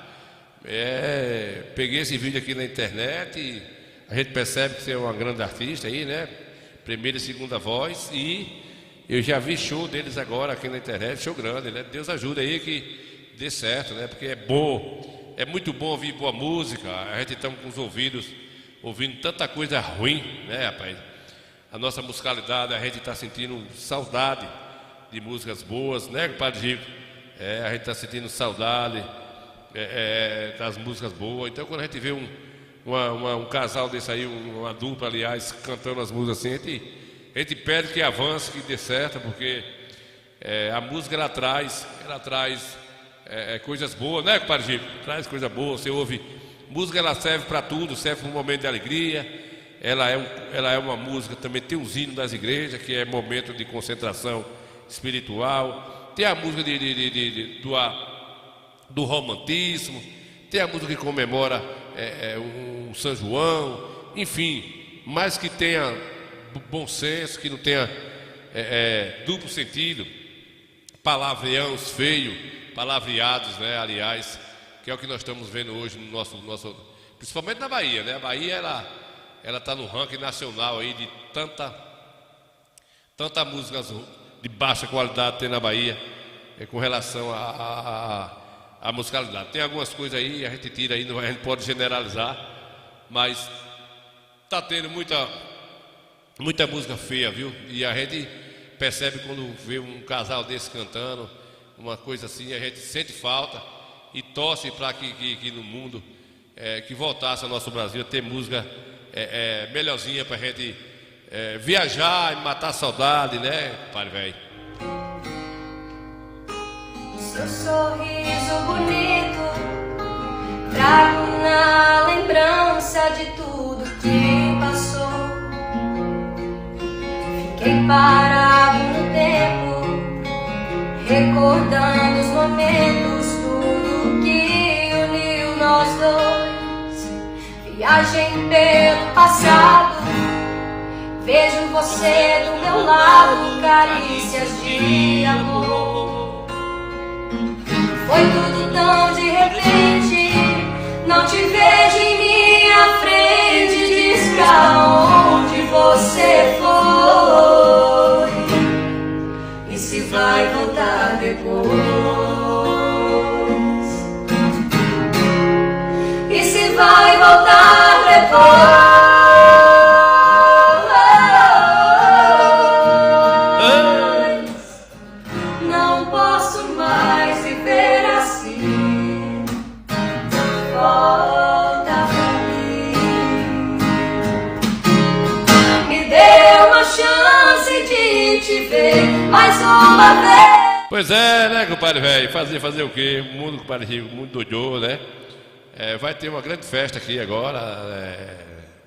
Peguei esse vídeo aqui na internet e a gente percebe que você é uma grande artista aí, né? Primeira e segunda voz. E eu já vi show deles agora aqui na internet, show grande, né? Deus ajuda aí que dê certo, né? Porque é bom, é muito bom ouvir boa música. A gente está com os ouvidos ouvindo tanta coisa ruim, né, rapaz? A nossa musicalidade, a gente está sentindo saudade de músicas boas, né, compadre Gico? A gente está sentindo saudade das músicas boas. Então, quando a gente vê um casal desse aí, uma dupla, aliás, cantando as músicas assim, a gente pede que avance, que dê certo, porque a música, ela traz coisas boas, né, compadre Gico? Traz coisa boa, você ouve. Música, ela serve para tudo, serve para um momento de alegria. Ela é uma música, também tem os hinos das igrejas, que é momento de concentração espiritual. Tem a música do romantismo, tem a música que comemora o São João, enfim, mas que tenha bom senso, que não tenha duplo sentido, palavreados feios, palavreados, né, aliás, que é o que nós estamos vendo hoje no nosso principalmente na Bahia, né? A Bahia, ela está no ranking nacional aí de tanta música de baixa qualidade tem na Bahia com relação à musicalidade. Tem algumas coisas aí, a gente tira aí, a gente pode generalizar, mas está tendo muita música feia, viu? E a gente percebe quando vê um casal desse cantando, uma coisa assim, a gente sente falta e torce para que no mundo que voltasse ao nosso Brasil a ter música melhorzinha para a gente viajar e matar a saudade, né, compadre velho? Seu sorriso bonito trago na lembrança de tudo que passou. Fiquei parado no tempo, recordando os momentos, tudo que uniu nós dois. Viagem pelo passado, vejo você do meu lado, carícias de amor. Foi tudo tão de repente, não te vejo em minha frente. Diz pra onde você foi e se vai voltar depois. E se vai voltar depois. Não posso mais viver assim. Volta pra mim. Me dê uma chance de te ver mais uma vez. Pois é, né, compadre velho? Fazer o quê? O mundo, compadre Rico, o mundo doidou, né? Vai ter uma grande festa aqui agora,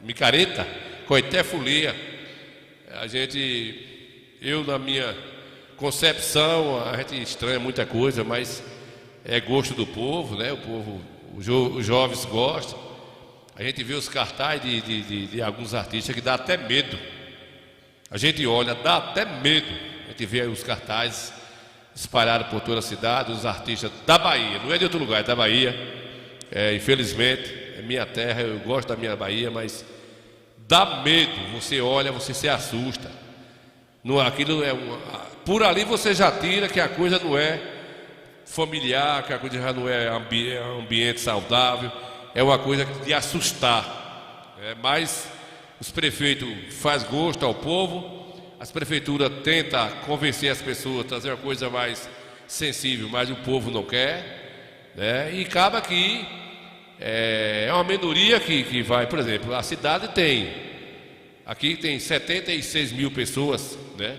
Micareta, Coité Folia. Eu na minha concepção, a gente estranha muita coisa, mas é gosto do povo, né? O povo, os jovens gostam. A gente vê os cartazes de alguns artistas que dá até medo. A gente olha, dá até medo. A gente vê os cartazes espalhados por toda a cidade, os artistas da Bahia, não é de outro lugar, é da Bahia. Infelizmente, é minha terra, eu gosto da minha Bahia, mas dá medo. Você olha, você se assusta. Aquilo por ali você já tira que a coisa não é familiar, que a coisa já não é ambiente saudável, é uma coisa de assustar. Mas os prefeitos fazem gosto ao povo, as prefeituras tentam convencer as pessoas a trazer uma coisa mais sensível, mas o povo não quer, né? E acaba que é uma minoria que vai, por exemplo, a cidade aqui tem 76 mil pessoas, né?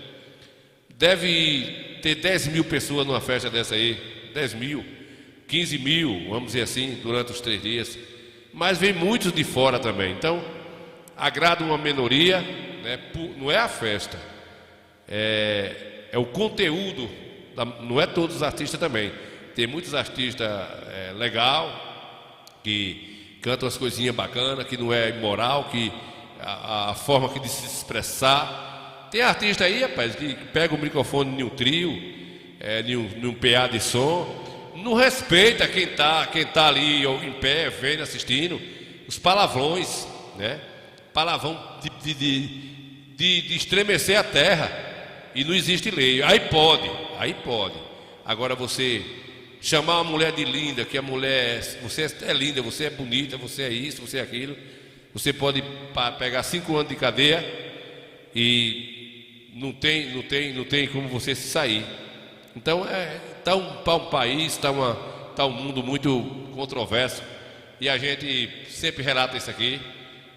Deve ter 10 mil pessoas numa festa dessa aí, 10 mil, 15 mil, vamos dizer assim, durante os 3 dias. Mas vem muitos de fora também, então agrada uma minoria, né? Não é a festa, é o conteúdo, não é todos os artistas também. Tem muitos artistas legal, que cantam as coisinhas bacanas, que não é imoral, que a forma de se expressar. Tem artista aí, rapaz, que pega o microfone em um trio, em um PA de som, não respeita quem tá ali ou em pé, vendo, assistindo, os palavrões, né? Palavrão de estremecer a terra, e não existe lei. Aí pode. Agora você chamar uma mulher de linda, que a mulher, você é linda, você é bonita, você é isso, você é aquilo, você pode pegar 5 anos de cadeia e não tem como você se sair. Então tá um país, tá um mundo muito controverso, e a gente sempre relata isso aqui.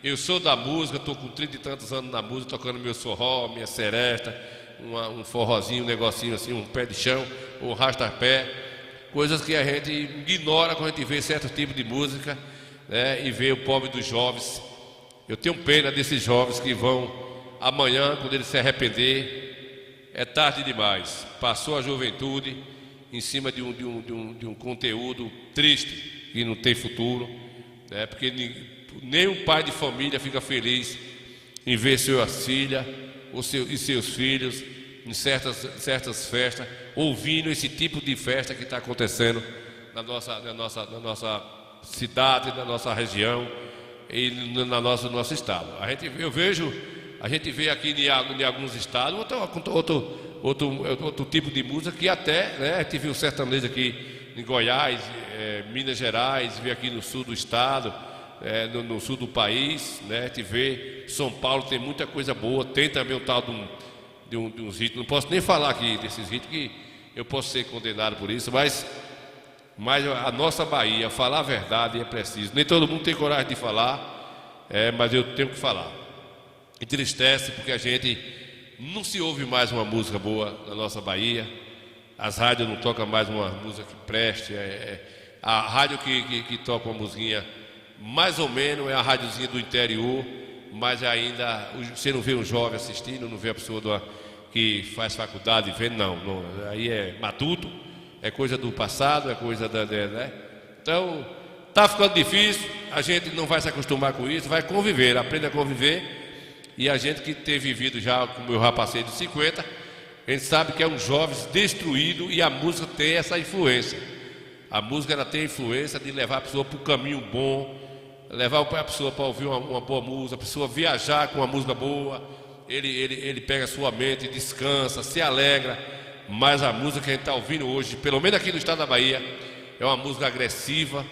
Eu sou da música, estou com 30 e tantos anos na música, tocando meu forró, minha seresta, um forrozinho, um negocinho assim, um pé de chão, um rastapé. Coisas que a gente ignora quando a gente vê certo tipo de música, né? E vê o pobre dos jovens. Eu tenho pena desses jovens que vão amanhã, quando eles se arrepender, é tarde demais. Passou a juventude em cima de um conteúdo triste, que não tem futuro, né? Porque nem um pai de família fica feliz em ver suas filhas e seus filhos em certas festas, ouvindo esse tipo de festa que está acontecendo na nossa cidade, na nossa região e no nosso estado. A gente vê aqui em alguns estados outro tipo de música que até, né, a gente viu sertanejo aqui em Goiás, Minas Gerais, vê aqui no sul do estado, no sul do país, né, a gente vê São Paulo tem muita coisa boa, tem também o tal de uns ritmos, não posso nem falar aqui desses ritmos, que eu posso ser condenado por isso, mas a nossa Bahia, falar a verdade é preciso. Nem todo mundo tem coragem de falar, mas eu tenho que falar. entristece porque a gente não se ouve mais uma música boa na nossa Bahia. As rádios não tocam mais uma música que preste. A rádio que toca uma musiquinha mais ou menos é a rádiozinha do interior, mas ainda você não vê um jovem assistindo, não vê a pessoa que faz faculdade vendo, não. Aí é matuto, é coisa do passado, é coisa né? Então, tá ficando difícil, a gente não vai se acostumar com isso, vai conviver, aprende a conviver. E a gente que tem vivido já, como eu já passei de 50, a gente sabe que é um jovem destruído e a música tem essa influência. A música ela tem a influência de levar a pessoa para o caminho bom, levar a pessoa para ouvir uma boa música, a pessoa viajar com uma música boa, ele pega a sua mente, descansa, se alegra. Mas a música que a gente está ouvindo hoje, pelo menos aqui no estado da Bahia, é uma música agressiva,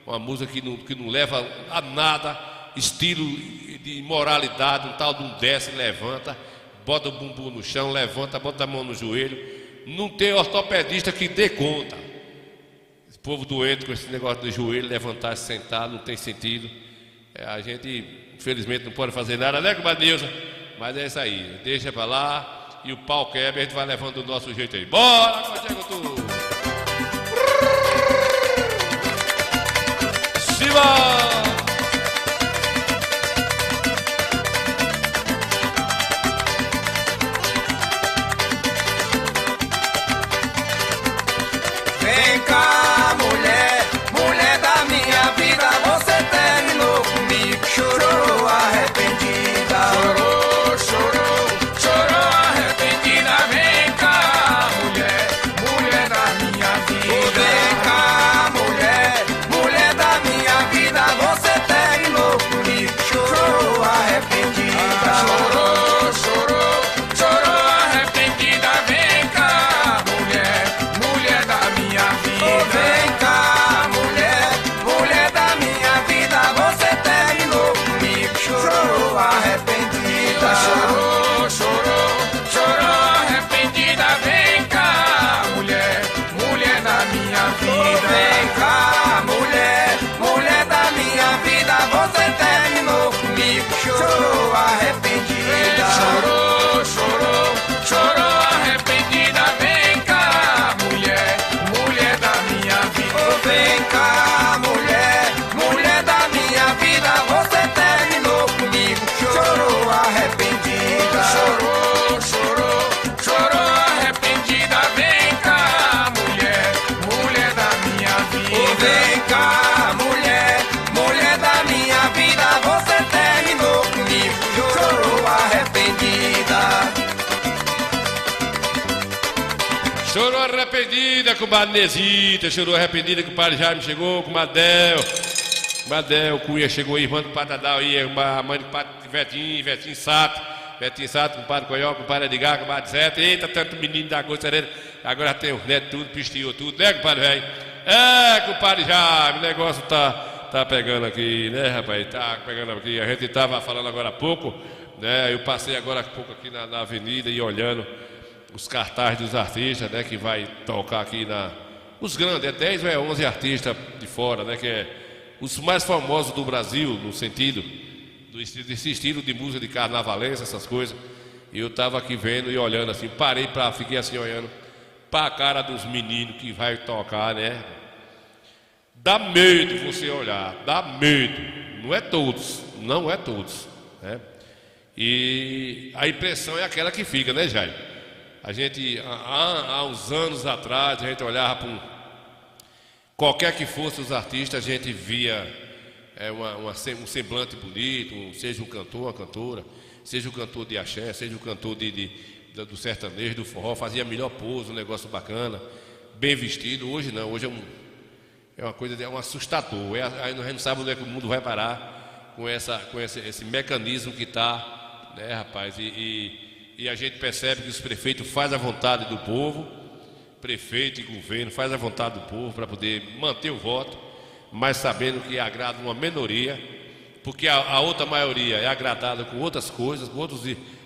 uma música que não leva a nada, estilo de imoralidade, um tal de um desce, levanta, bota o bumbum no chão, levanta, bota a mão no joelho. Não tem ortopedista que dê conta. Esse povo doente com esse negócio de joelho, levantar, sentar, não tem sentido. A gente, infelizmente, não pode fazer nada, né, Comadilza? Mas é isso aí, deixa pra lá e o pau quebra, a gente vai levando do nosso jeito aí. Bora, Comadilza! Simbora! Vem cá, mulher, mulher da minha vida, você terminou comigo, chorou arrependida. Chorou arrependida. Vem cá, mulher, mulher da minha vida. Vem cá, mulher, mulher da minha vida, você terminou comigo, chorou arrependida. Chorou arrependida. Vem cá, mulher, mulher da minha vida. Vem cá, mulher, mulher da minha vida, você terminou comigo, chorou arrependida. Chorou arrependida. Vem cá, mulher, mulher da minha vida. Vem cá, mulher, mulher da minha vida, você terminou comigo, chorou arrependida. Chorou arrependida. Vem cá, mulher, mulher da minha vida. Vem cá, mulher, mulher da minha vida, você terminou comigo, chorou arrependida. Chorou arrependida. Vem cá, mulher, mulher da minha vida. Vem cá, mulher, mulher da minha vida, você terminou comigo, chorou arrependida. Chorou arrependida com a Nesita, chorou arrependida que o padre Jaime chegou, com o Madel Cunha chegou aí, irmã do padre Adal aí, a mãe do padre Vetinho Sato, com o padre Coió, com o padre Edgar, com o padre Zé. Eita, tanto menino da coisa serena, agora tem os netos tudo, pisteou tudo, né, compadre velho? Com o padre Jaime, o negócio tá pegando aqui, né, rapaz? Tá pegando aqui, a gente tava falando agora há pouco, né, eu passei agora há pouco aqui na avenida e olhando os cartazes dos artistas, né, que vai tocar aqui os grandes, 10 ou 11 artistas de fora, né, que é os mais famosos do Brasil, no sentido desse estilo de música de carnavalesca, essas coisas. E eu estava aqui vendo e olhando assim, fiquei assim olhando para a cara dos meninos que vai tocar, né? Dá medo você olhar, dá medo. Não é todos, né? E a impressão é aquela que fica, né, Jair? A gente, há uns anos atrás, a gente olhava para qualquer que fosse os artistas, a gente via um semblante bonito, seja um cantor, uma cantora, seja um cantor de axé, seja um cantor do sertanejo, do forró, fazia melhor pose, um negócio bacana, bem vestido. Hoje não, hoje é uma coisa, é um assustador. Aí a gente não sabe onde é que o mundo vai parar com esse mecanismo que está, né, rapaz? E a gente percebe que os prefeitos fazem a vontade do povo, prefeito e governo faz a vontade do povo para poder manter o voto, mas sabendo que agrada uma minoria, porque a outra maioria é agradada com outras coisas,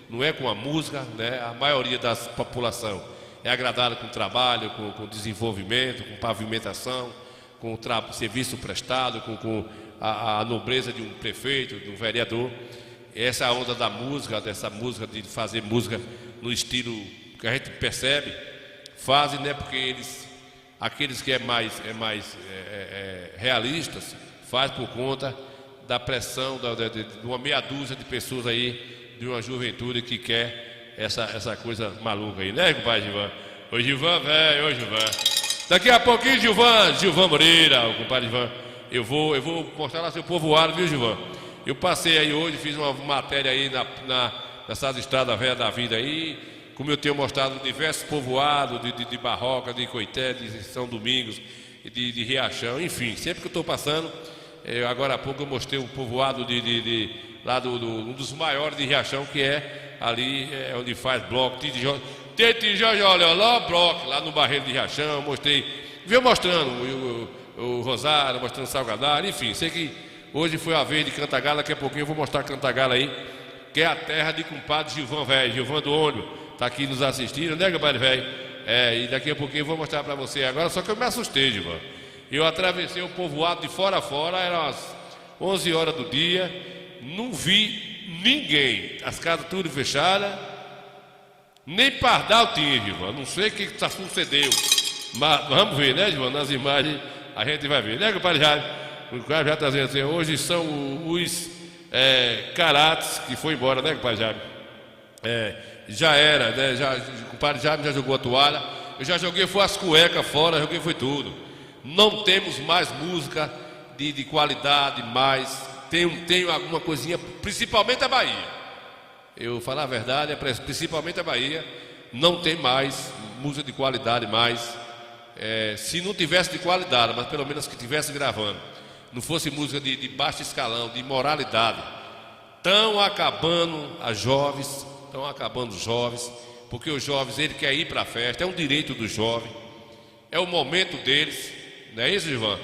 não é com a música, né? A maioria da população é agradada com trabalho, com desenvolvimento, com pavimentação, com serviço prestado, com a nobreza de um prefeito, de um vereador. essa onda da música, dessa música, de fazer música no estilo que a gente percebe, fazem, né? Porque aqueles que é mais realistas, faz por conta da pressão de uma meia dúzia de pessoas aí, de uma juventude que quer essa coisa maluca aí, né, compadre Gilvan? Ô Gilvan, velho, ô Gilvan. Daqui a pouquinho, Gilvan Moreira, o compadre Gilvan, eu vou mostrar lá seu povoado, viu, Gilvan? Eu passei aí hoje, fiz uma matéria aí nessas estradas velhas da vida aí, como eu tenho mostrado diversos povoados de Barroca, de Coité, de São Domingos, de Riachão, enfim, sempre que eu estou passando, agora há pouco eu mostrei o povoado lá um dos maiores de Riachão, que é ali onde faz bloco, olha lá, bloco, lá no Barreiro de Riachão, mostrei, veio mostrando o Rosário, mostrando Salgadar, enfim, sei que hoje foi a vez de Cantagalo, daqui a pouquinho eu vou mostrar Cantagalo aí, que é a terra de compadre Gilvan velho, Gilvan do ônibus, tá aqui nos assistindo, né, compadre velho? E daqui a pouquinho eu vou mostrar para você agora, só que eu me assustei, Gilvan. Eu atravessei o povoado de fora a fora, eram as 11 horas do dia, não vi ninguém, as casas tudo fechadas, nem pardal tinha, Gilvan, não sei o que sucedeu, mas vamos ver, né, Gilvan, nas imagens a gente vai ver, né, compadre Jaime? O cara já está dizendo assim, hoje são os carates que foi embora, né, compadre Jaime? Já era, né? O compadre Jaime já jogou a toalha, eu já joguei, foi as cuecas fora, joguei, foi tudo. Não temos mais música de qualidade, mais. Tem alguma coisinha, principalmente a Bahia. Eu falar a verdade, principalmente a Bahia, não tem mais música de qualidade mais. Se não tivesse de qualidade, mas pelo menos que tivesse gravando. Não fosse música de baixo escalão, de imoralidade. Estão acabando os jovens, porque os jovens, ele quer ir para a festa, é um direito do jovem, é o momento deles, não é isso, Gilvan?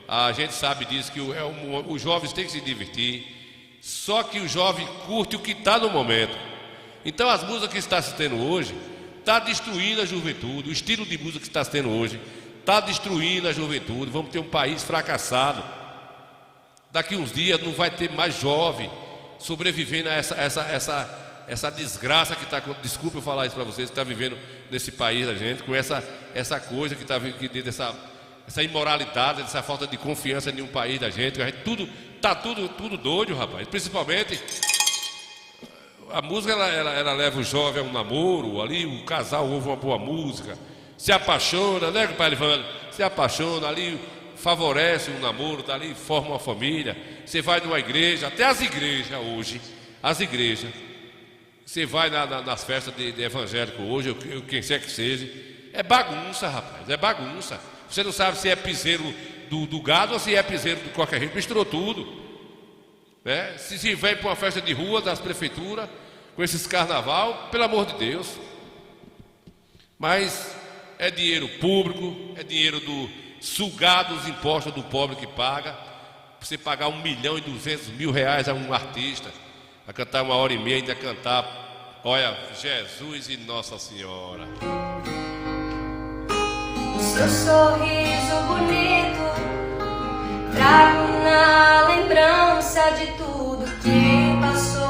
A gente sabe disso, que os jovens têm que se divertir, só que o jovem curte o que está no momento. Então as músicas que está se tendo hoje, está destruindo a juventude, o estilo de música que está se tendo hoje, está destruindo a juventude, vamos ter um país fracassado. Daqui uns dias não vai ter mais jovem sobrevivendo a essa desgraça que está, desculpa eu falar isso para vocês, que está vivendo nesse país da gente, com essa coisa que está dentro essa imoralidade, essa falta de confiança em um país da gente, está tudo doido, rapaz. Principalmente a música, ela leva o jovem a um namoro, ali o casal ouve uma boa música, se apaixona, né, compadre Ivano? Se apaixona ali, favorece um namoro, tá ali, forma uma família. Você vai numa igreja, até as igrejas hoje, você vai nas festas de evangélico hoje, quem quer que seja, é bagunça, rapaz, é bagunça. Você não sabe se é piseiro do gado ou se é piseiro de qualquer jeito, misturou tudo, né? Se vem para uma festa de rua das prefeituras, com esses carnaval, pelo amor de Deus. Mas é dinheiro público, é dinheiro sugar dos impostos do pobre que paga. Você pagar R$1.200.000 a um artista, a cantar 1h30, ainda cantar, olha, Jesus e Nossa Senhora. O seu sorriso bonito trago na lembrança de tudo que passou.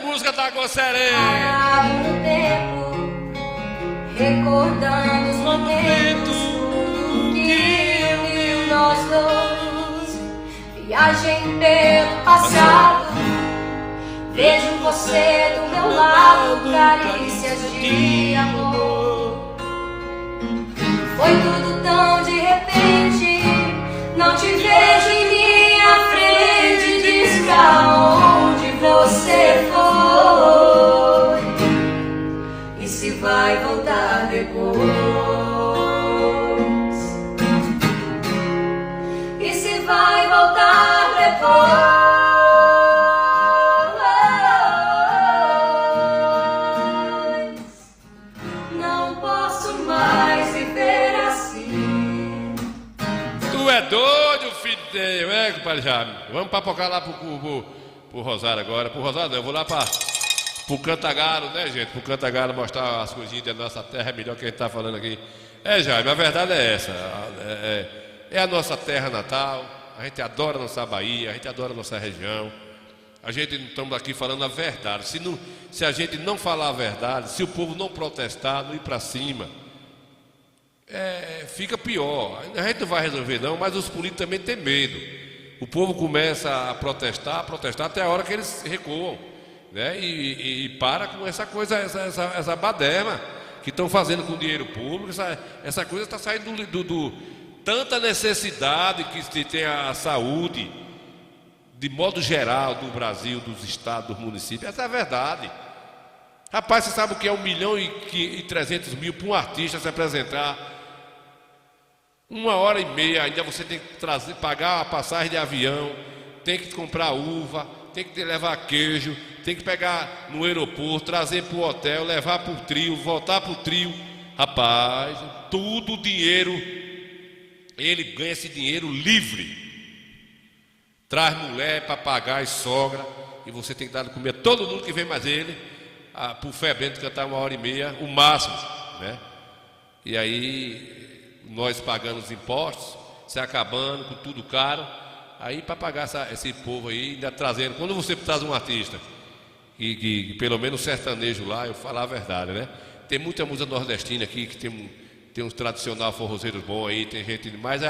Música da Gosserê. Parado no tempo, recordando os momentos que uniu nós dois. Viagem pelo passado, vejo você do meu lado, carícias de amor. Foi tudo tão de repente, não te vejo em minha frente. Diz pra onde você foi e se vai voltar depois. E se vai voltar depois. Doido, filho de compadre Jaime. Vamos papocar lá pro Rosário agora. Pro Rosário não, eu vou lá pro Cantagalo, né, gente? Pro Cantagalo mostrar as coisinhas da nossa terra, é melhor que a gente tá falando aqui. Jaime, a verdade é essa. É a nossa terra natal. A gente adora a nossa Bahia, a gente adora a nossa região. A gente não estamos aqui falando a verdade. Se a gente não falar a verdade, se o povo não protestar, não ir para cima, fica pior. A gente não vai resolver não, mas os políticos também têm medo. O povo começa a protestar até a hora que eles recuam, né? E para com essa coisa, essa baderna que estão fazendo com o dinheiro público. Essa coisa está saindo do tanta necessidade que tem a saúde, de modo geral, do Brasil, dos estados, dos municípios. Essa é a verdade. Rapaz, você sabe o que é 1.300.000 para um artista se apresentar? 1h30, ainda você tem que pagar a passagem de avião, tem que comprar uva, tem que levar queijo, tem que pegar no aeroporto, trazer para o hotel, levar para o trio, voltar para o trio. Rapaz, tudo dinheiro, ele ganha esse dinheiro livre. Traz mulher para pagar e sogra, e você tem que dar de comer a todo mundo que vem mais ele, para o Febento cantar 1h30, o máximo, né? E aí nós pagando os impostos, se acabando com tudo caro, aí para pagar esse povo aí, ainda trazendo. Quando você traz um artista, que pelo menos sertanejo lá, eu falar a verdade, né? Tem muita música nordestina aqui, que tem uns tradicional forrozeiros bons aí, tem gente demais,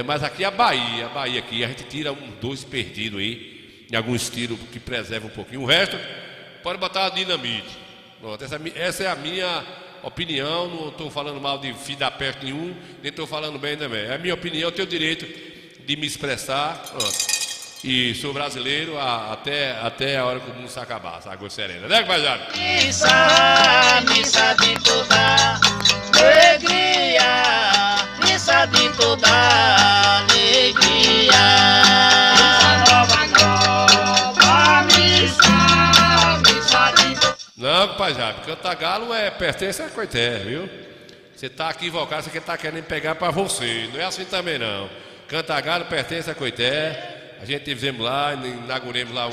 mas aqui é a Bahia aqui, a gente tira dois perdidos aí, em algum estilo que preserva um pouquinho. O resto, pode botar a dinamite. Pronto, essa é a minha opinião, não estou falando mal de filho da peste nenhum, nem estou falando bem também. É a minha opinião, eu tenho o direito de me expressar, pronto. E sou brasileiro até a hora que o mundo se acabar, essa água serena, né, rapaziada? Missa de toda alegria, missa de toda alegria. Missa de toda. Não, rapaziada, Cantagalo pertence a Coité, viu? Você está equivocado, você está querendo pegar para você, não é assim também não. Cantagalo pertence a Coité. A gente fizemos lá, inauguramos lá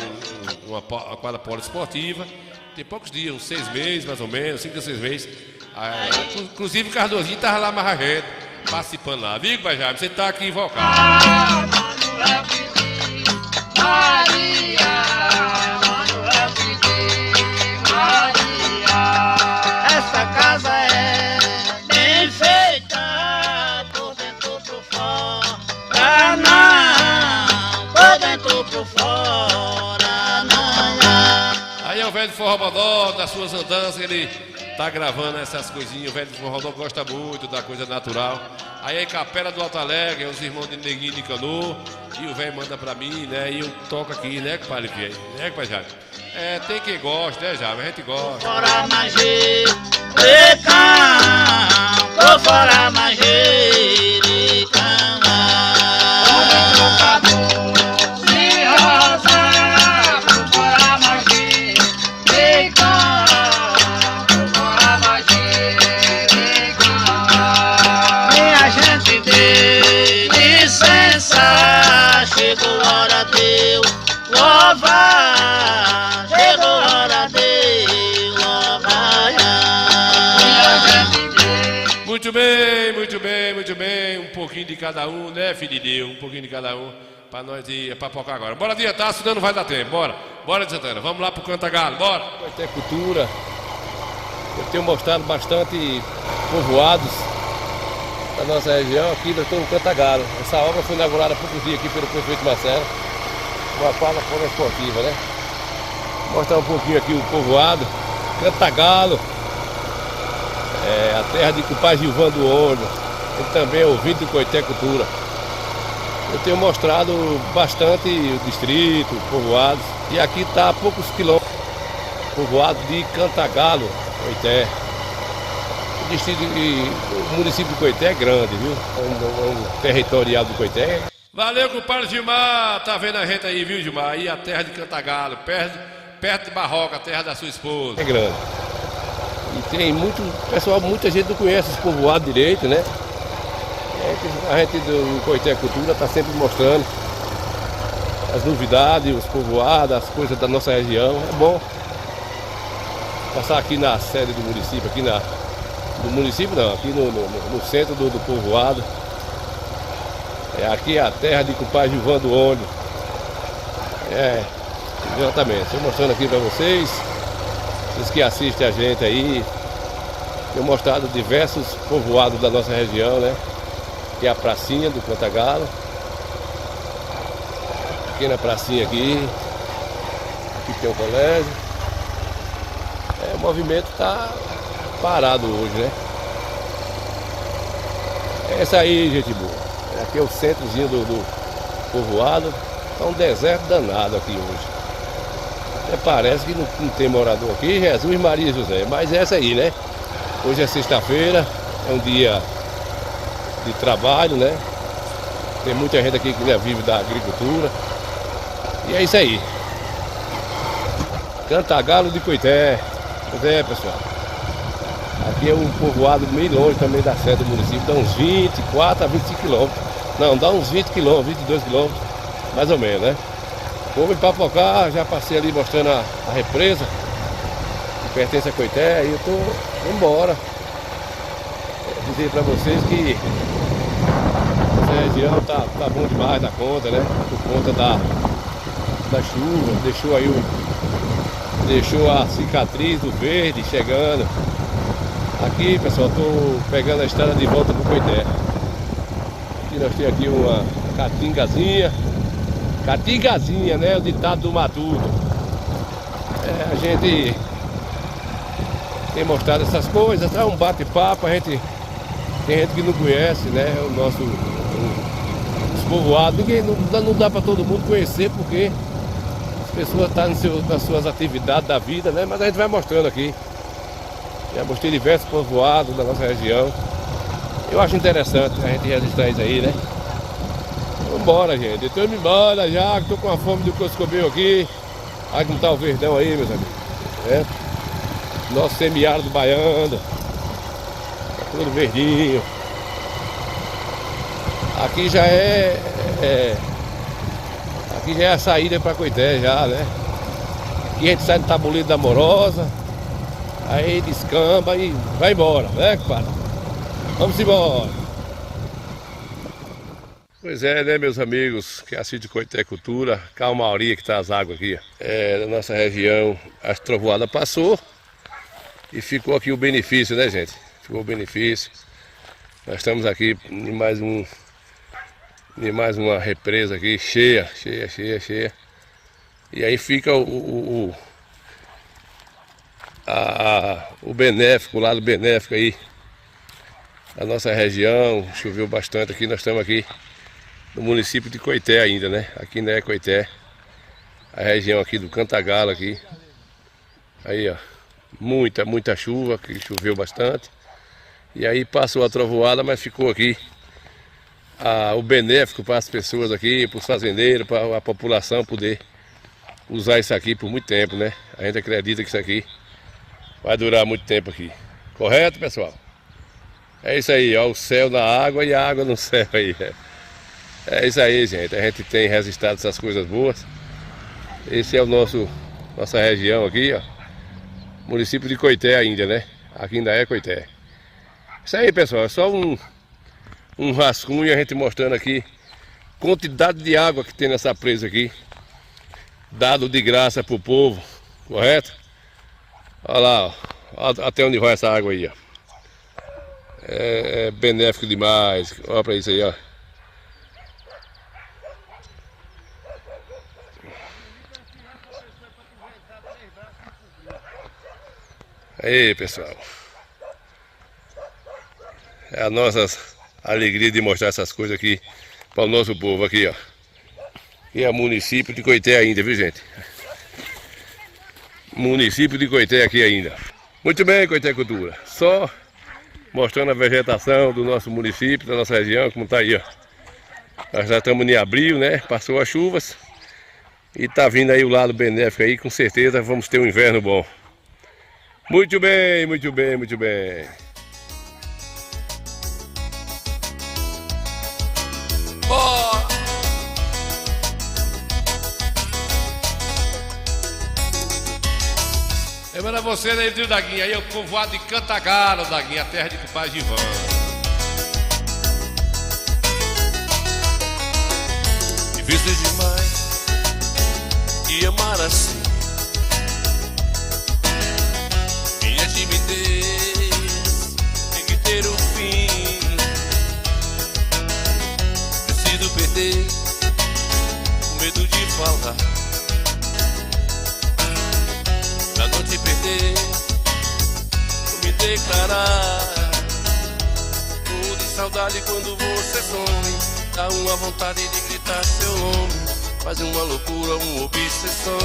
uma quadra poliesportiva. Tem poucos dias, uns 6 meses mais ou menos, 5 a 6 meses. Inclusive o Cardozinho estava lá mais a gente, participando lá. Viu, Bajá? Você está aqui invocado. Maria, essa casa é bem feita, por dentro por fora, não, por dentro por fora, não. Aí é o velho Forrobodó, das suas andanças, ele tá gravando essas coisinhas. O velho Forrobodó gosta muito da coisa natural. Aí a Capela do Alto Alegre, os irmãos de Neguinho de Canu, e o velho manda pra mim, né? E eu toco aqui, né, compadre? Né, compadre? Tem quem gosta, né, já? Mas a gente gosta. Fora Magê, fora Magê, se rosa, fora Magê, fora Magê, minha gente dê licença, chegou a hora de eu louvar, chegou a hora de louvar. Muito bem, muito bem, muito bem. Um pouquinho de cada um, né, filho de Deus? Um pouquinho de cada um, pra nós ir papocar agora. Bora adiantar, senão não vai dar tempo. Bora de Santana. Vamos lá pro Cantagalo, bora. Coité Cultura. Eu tenho mostrado bastante povoados da nossa região aqui, eu estou no Cantagalo. Essa obra foi inaugurada há poucos dias aqui pelo prefeito Marcelo, uma quadra poliesportiva, né? Vou mostrar um pouquinho aqui o povoado, Cantagalo, a terra de Cupá Gilvan do Olho, ele também é ouvinte do Coité Cultura. Eu tenho mostrado bastante o distrito, povoados, e aqui está a poucos quilômetros, povoado de Cantagalo, Coité. O município de Coité é grande, viu? O territorial do Coité. Valeu, compadre Gilmar. Tá vendo a gente aí, viu, Gilmar? Aí a terra de Cantagalo, perto de Barroca, a terra da sua esposa. É grande. E tem pessoal, muita gente não conhece esse povoado direito, né? A gente do Coité Cultura está sempre mostrando as novidades, os povoados, as coisas da nossa região. É bom passar aqui na sede do município, do município não, aqui no centro do povoado. Aqui é a terra de Cupá Gilvan do Olho. Exatamente, estou mostrando aqui para vocês que assistem a gente aí. Tenho mostrado diversos povoados da nossa região, né? Que é a pracinha do Cantagalo. Pequena pracinha aqui. Aqui tem um colégio. O movimento está parado hoje, né? É isso aí, gente boa. Aqui é o centrozinho do povoado. Está um deserto danado aqui hoje. Até parece que não tem morador aqui, Jesus, Maria e José. Mas é essa aí, né? Hoje é sexta-feira, é um dia de trabalho, né? Tem muita gente aqui que vive da agricultura. E é isso aí. Cantagalo de Coité. Pois é, pessoal. Aqui é um povoado meio longe também da sede do município. Dá uns 24 a 25 quilômetros. Não, dá uns 20 quilômetros, 22 quilômetros, mais ou menos, né? Vou Papocar, já passei ali mostrando a represa que pertence a Coité e eu tô embora. Vou dizer pra vocês que essa região tá bom demais da conta, né? Por conta da chuva, deixou a cicatriz do verde chegando. Aqui, pessoal, tô pegando a estrada de volta pro Coité. Aqui nós temos aqui uma catingazinha, né? O ditado do Matuto. A gente tem mostrado essas coisas, tá um bate-papo, tem gente que não conhece, né? Os povoados, não dá para todo mundo conhecer porque as pessoas estão nas suas atividades da vida, né? Mas a gente vai mostrando aqui. Já mostrei diversos povoados da nossa região. Eu acho interessante a gente registrar isso aí, né? Vambora, gente. Eu tô indo embora já, que tô com a fome do coscobinho aqui. Olha como tá o verdão aí, meus amigos. É. Nosso semiárido baiano. Tá tudo verdinho. Aqui já aqui já é a saída para Coité já, né? Aqui a gente sai do tabuleiro da Amorosa. Aí descamba e vai embora, né, compadre? Vamos embora. Pois é, né, meus amigos, que assistem Coité Cultura, calmaria que tá as águas aqui, ó. Na nossa região, a trovoada passou e ficou aqui o benefício, né, gente? Ficou o benefício. Nós estamos aqui em mais uma represa aqui, cheia. E aí fica o benéfico, o lado benéfico aí da nossa região. Choveu bastante aqui, nós estamos aqui no município de Coité ainda, né? Aqui ainda é Coité, a região aqui do Cantagalo aqui. Aí, ó, muita chuva, que choveu bastante. E aí passou a trovoada, mas ficou aqui o benéfico para as pessoas aqui, para os fazendeiros, para a população poder usar isso aqui por muito tempo, né? A gente acredita que isso aqui vai durar muito tempo aqui. Correto, pessoal? É isso aí, ó, o céu na água e a água no céu aí. É isso aí, gente. A gente tem registrado essas coisas boas. Esse é o nossa região aqui, ó. Município de Coité ainda, né? Aqui ainda é Coité. Isso aí, pessoal. É só um rascunho, a gente mostrando aqui quantidade de água que tem nessa presa aqui. Dado de graça pro povo. Correto? Olha lá, ó, até onde vai essa água aí, ó. É benéfico demais. Olha pra isso aí, ó. Aí, pessoal. É a nossa alegria de mostrar essas coisas aqui para o nosso povo aqui, ó. E é o município de Coité ainda, viu, gente? Município de Coité aqui ainda. Muito bem, Coité Cultura. Só mostrando a vegetação do nosso município, da nossa região, como tá aí, ó. Nós já estamos em abril, né? Passou as chuvas. E tá vindo aí o lado benéfico aí, com certeza vamos ter um inverno bom. Muito bem, muito bem, muito bem. Lembrando a você, né, Trio Daguinha, aí é o povoado de Cantagalo, Daguinha, terra de compadre Ivan. Difícil demais e amar amar assim. Minha timidez tem que ter um fim. Preciso perder o medo de falar, pra não te perder, vou me declarar. Tô de saudade quando você some. Dá uma vontade de gritar seu nome, faz uma loucura, uma obsessão.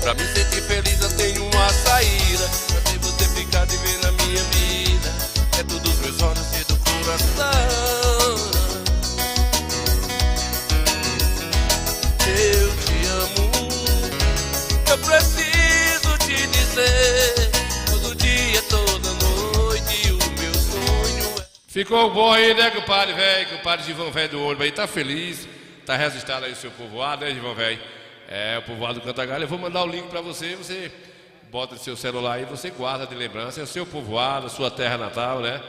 Pra me sentir feliz eu tenho uma saída, fazer você ficar de ver na minha vida. É tudo dos meus olhos e do coração. Eu te amo, eu preciso te dizer, todo dia, toda noite, o meu sonho é... Ficou bom aí, né, compadre velho? Compadre Givão velho do ônibus aí, tá feliz, tá registrado aí o seu povoado, né, Givão velho? É, o povoado do Cantagalho. Eu vou mandar o link pra você, você bota no seu celular aí, você guarda de lembrança, é o seu povoado, a sua terra natal, né?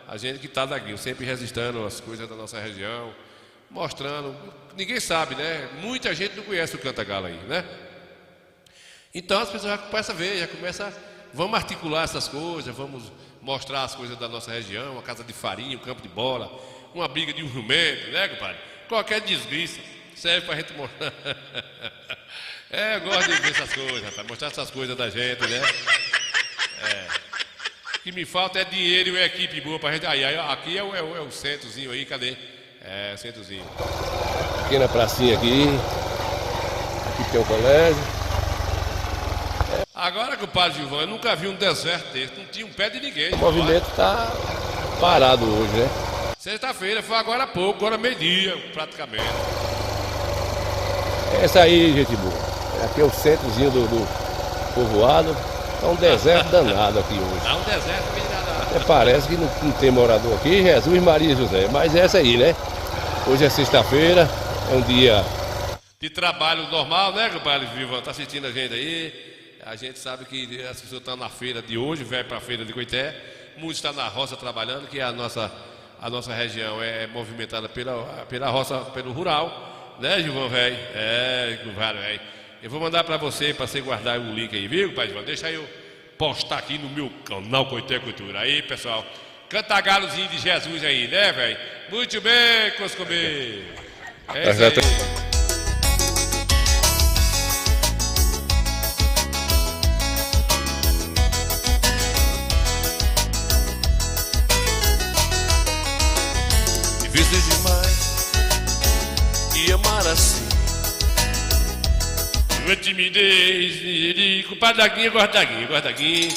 A gente que tá daqui, sempre registrando as coisas da nossa região, mostrando. Ninguém sabe, né? Muita gente não conhece o Cantagallo aí, né? Então as pessoas já começam a ver, já começam, vamos articular essas coisas, vamos mostrar as coisas da nossa região, uma casa de farinha, um campo de bola, uma briga de um jumento, né, compadre? Qualquer desgraça serve pra gente mostrar. É, eu gosto de ver essas coisas, rapaz, mostrar essas coisas da gente, né? É. O que me falta é dinheiro e uma equipe boa pra gente. Aí, aqui é o centrozinho aí, cadê? É, o centrozinho. Aqui na pracinha aqui tem o colégio. Agora, compadre Gilvão, eu nunca vi um deserto desse, não tinha um pé de ninguém. O movimento tá parado hoje, né? Sexta-feira, foi agora há pouco, agora meio-dia, praticamente. É isso aí, gente boa. Aqui é o centrozinho do povoado. Tá um deserto danado aqui hoje. Tá um deserto bem danado. Parece que não tem morador aqui, Jesus, Maria e José. Mas é essa aí, né? Hoje é sexta-feira, é um dia de trabalho normal, né, compadre Gilvão? Tá assistindo a gente aí. A gente sabe que as pessoas estão na feira de hoje, vai para a feira de Coité. Muitos estão na roça trabalhando, que a nossa região é movimentada pela roça, pelo rural, né, Gilvão velho? É, compadre velho. Eu vou mandar para você guardar o link aí, viu, pai Gilvão? Deixa eu postar aqui no meu canal Coité Cultura. Aí, pessoal, Cantagallozinho de Jesus aí, né, velho? Muito bem, Coscomê. É isso aí. Difícil demais e amar assim. Uma timidez, compadre Daguinho, gosta Daguinho.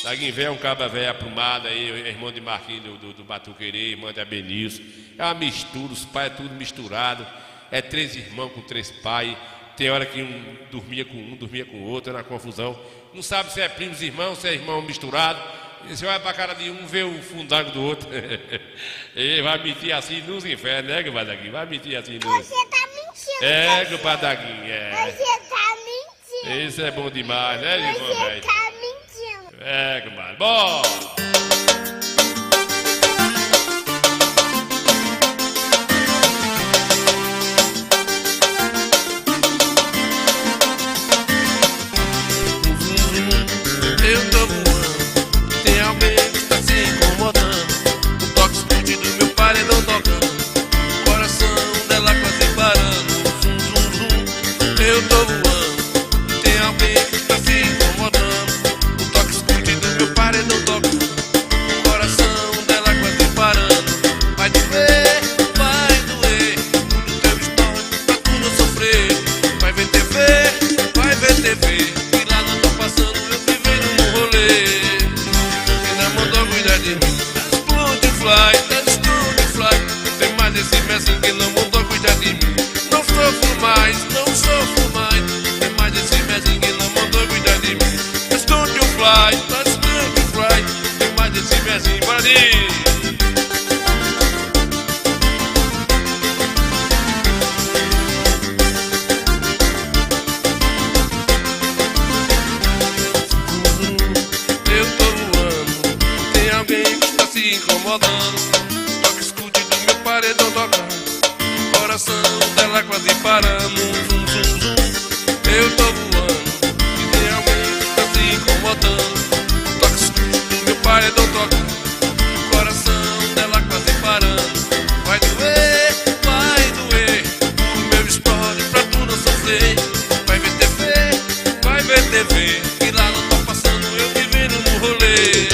Daguinho velho é um cabra velho aprumado aí, irmão de Marquinhos do Batuquerê, irmão de Abenilson. É uma mistura, os pais é tudo misturado. É 3 irmãos com 3 pais. Tem hora que um dormia com o outro, era uma confusão. Não sabe se é primos irmãos, se é irmão misturado. E você olha pra cara de um, vê o fundango do outro. E vai mentir assim nos infernos, né, compadre Daguinho? Vai mentir assim nos... Você tá mentindo. É, compadre Daguinho, é. Você tá mentindo. Isso é bom demais, né, irmão velho? Você tá mentindo. É, compadre. Bom! Eu tô voando, tem alguém que tá se incomodando. O toque explodindo, meu paredão tocando, o coração dela quase parando. Zum, zum, zum. Eu tô voando, tem alguém que tá se incomodando. O toque explodindo, meu paredão tocando, o coração dela quase parando. Vai doer, no teu estômago pra tu não sofrer. Vai ver TV, e lá não tô passando, eu vivendo no rolê. Ainda mandou cuidar de mim. That's good fly. Não tem mais esse mestre que não mandou cuidar de mim. Não sofro mais. Não tem mais esse mestre que não mandou cuidar de mim. você. Vai ver TV, vai ver TV, que lá não tá passando eu vivendo no rolê.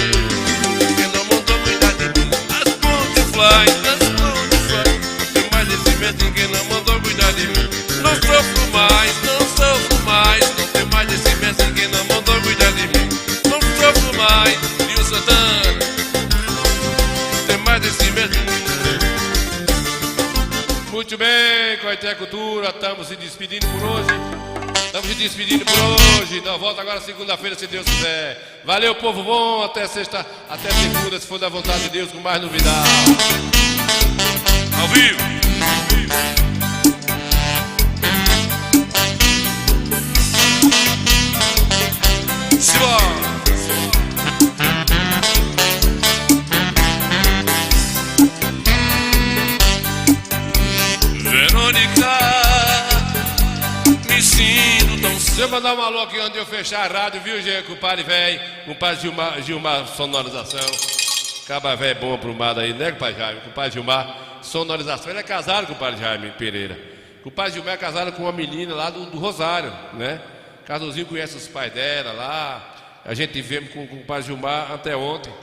Quem não mandou cuidar de mim, nas pontes fly, nas pontes fly. Não tem mais esse medo, quem não mandou cuidar de mim. Não sofro mais, não sofro mais. Não tem mais esse medo, quem não mandou cuidar de mim. Não sofro mais, Nil Santana. Não tem mais esse medo. Muito bem, Coité Cultura, estamos se despedindo por hoje. Estamos se despedindo por hoje. Dá volta agora segunda-feira, se Deus quiser. Valeu, povo bom. Até sexta, até segunda, se for da vontade de Deus, com mais novidade. Ao vivo. Simbora. Verônica, me sinto tão... Deixa eu mandar um alô aqui antes de eu fechar a rádio, viu, gente? Compadre velho, compadre Gilmar Sonorização. Caba velho bom aprumado aí, né, compadre Jaime? Compadre Gilmar Sonorização. Ele é casado com o compadre Jaime Pereira. O compadre Gilmar é casado com uma menina lá do Rosário, né? Cardozinho conhece os pais dela lá. A gente vivemos com o compadre Gilmar até ontem,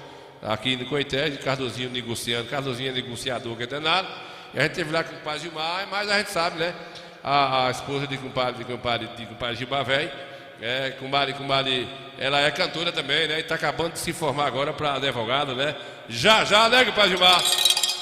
aqui no Coité, de Cardozinho negociando. Cardozinho é negociador, que é nada. E a gente teve lá com o compadre Gilmar, mas a gente sabe, né? A esposa de compadre Gilmar velho, comadre, ela é cantora também, né? E tá acabando de se formar agora para advogado, né? Já, né, compadre Gilmar?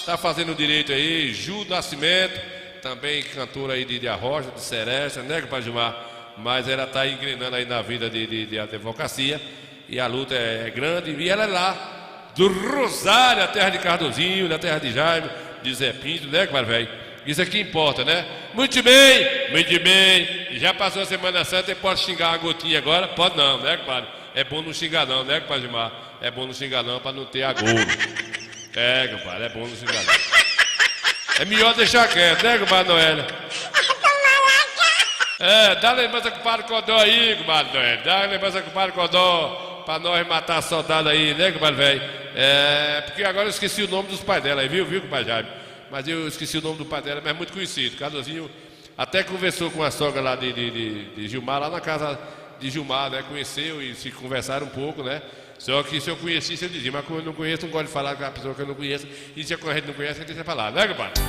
Tá fazendo direito aí, Ju Nascimento, também cantora aí de Arrocha, de Seresta, né, compadre Gilmar? Mas ela tá engrenando aí na vida de advocacia, e a luta é grande, e ela é lá, do Rosário, a terra de Cardozinho, da terra de Jaime, de Zé Pinto, né, compadre velho? Isso aqui importa, né? Muito bem, muito bem. Já passou a Semana Santa e pode xingar uma gotinha agora? Pode não, né, compadre? É bom não xingar não, né, compadre Gilmar? É bom não xingar não para não ter agouro. É, compadre, é bom não xingar não. É melhor deixar quieto, né, compadre Noélia? É, dá lembrança com o Padre Codó aí, compadre Noélia. Dá lembrança com o Padre Codó para nós matar a soldado aí, né, compadre velho? É, porque agora eu esqueci o nome dos pais dela aí, viu, compadre Jaime? Mas eu esqueci o nome do pai dela, mas é muito conhecido. Cardozinho até conversou com a sogra lá de Gilmar, lá na casa de Gilmar, né? Conheceu e se conversaram um pouco, né? Só que se eu conhecesse, eu dizia, mas como eu não conheço, não gosto de falar com a pessoa que eu não conheço. E se a gente não conhece, a gente deixa falar, né, compadre?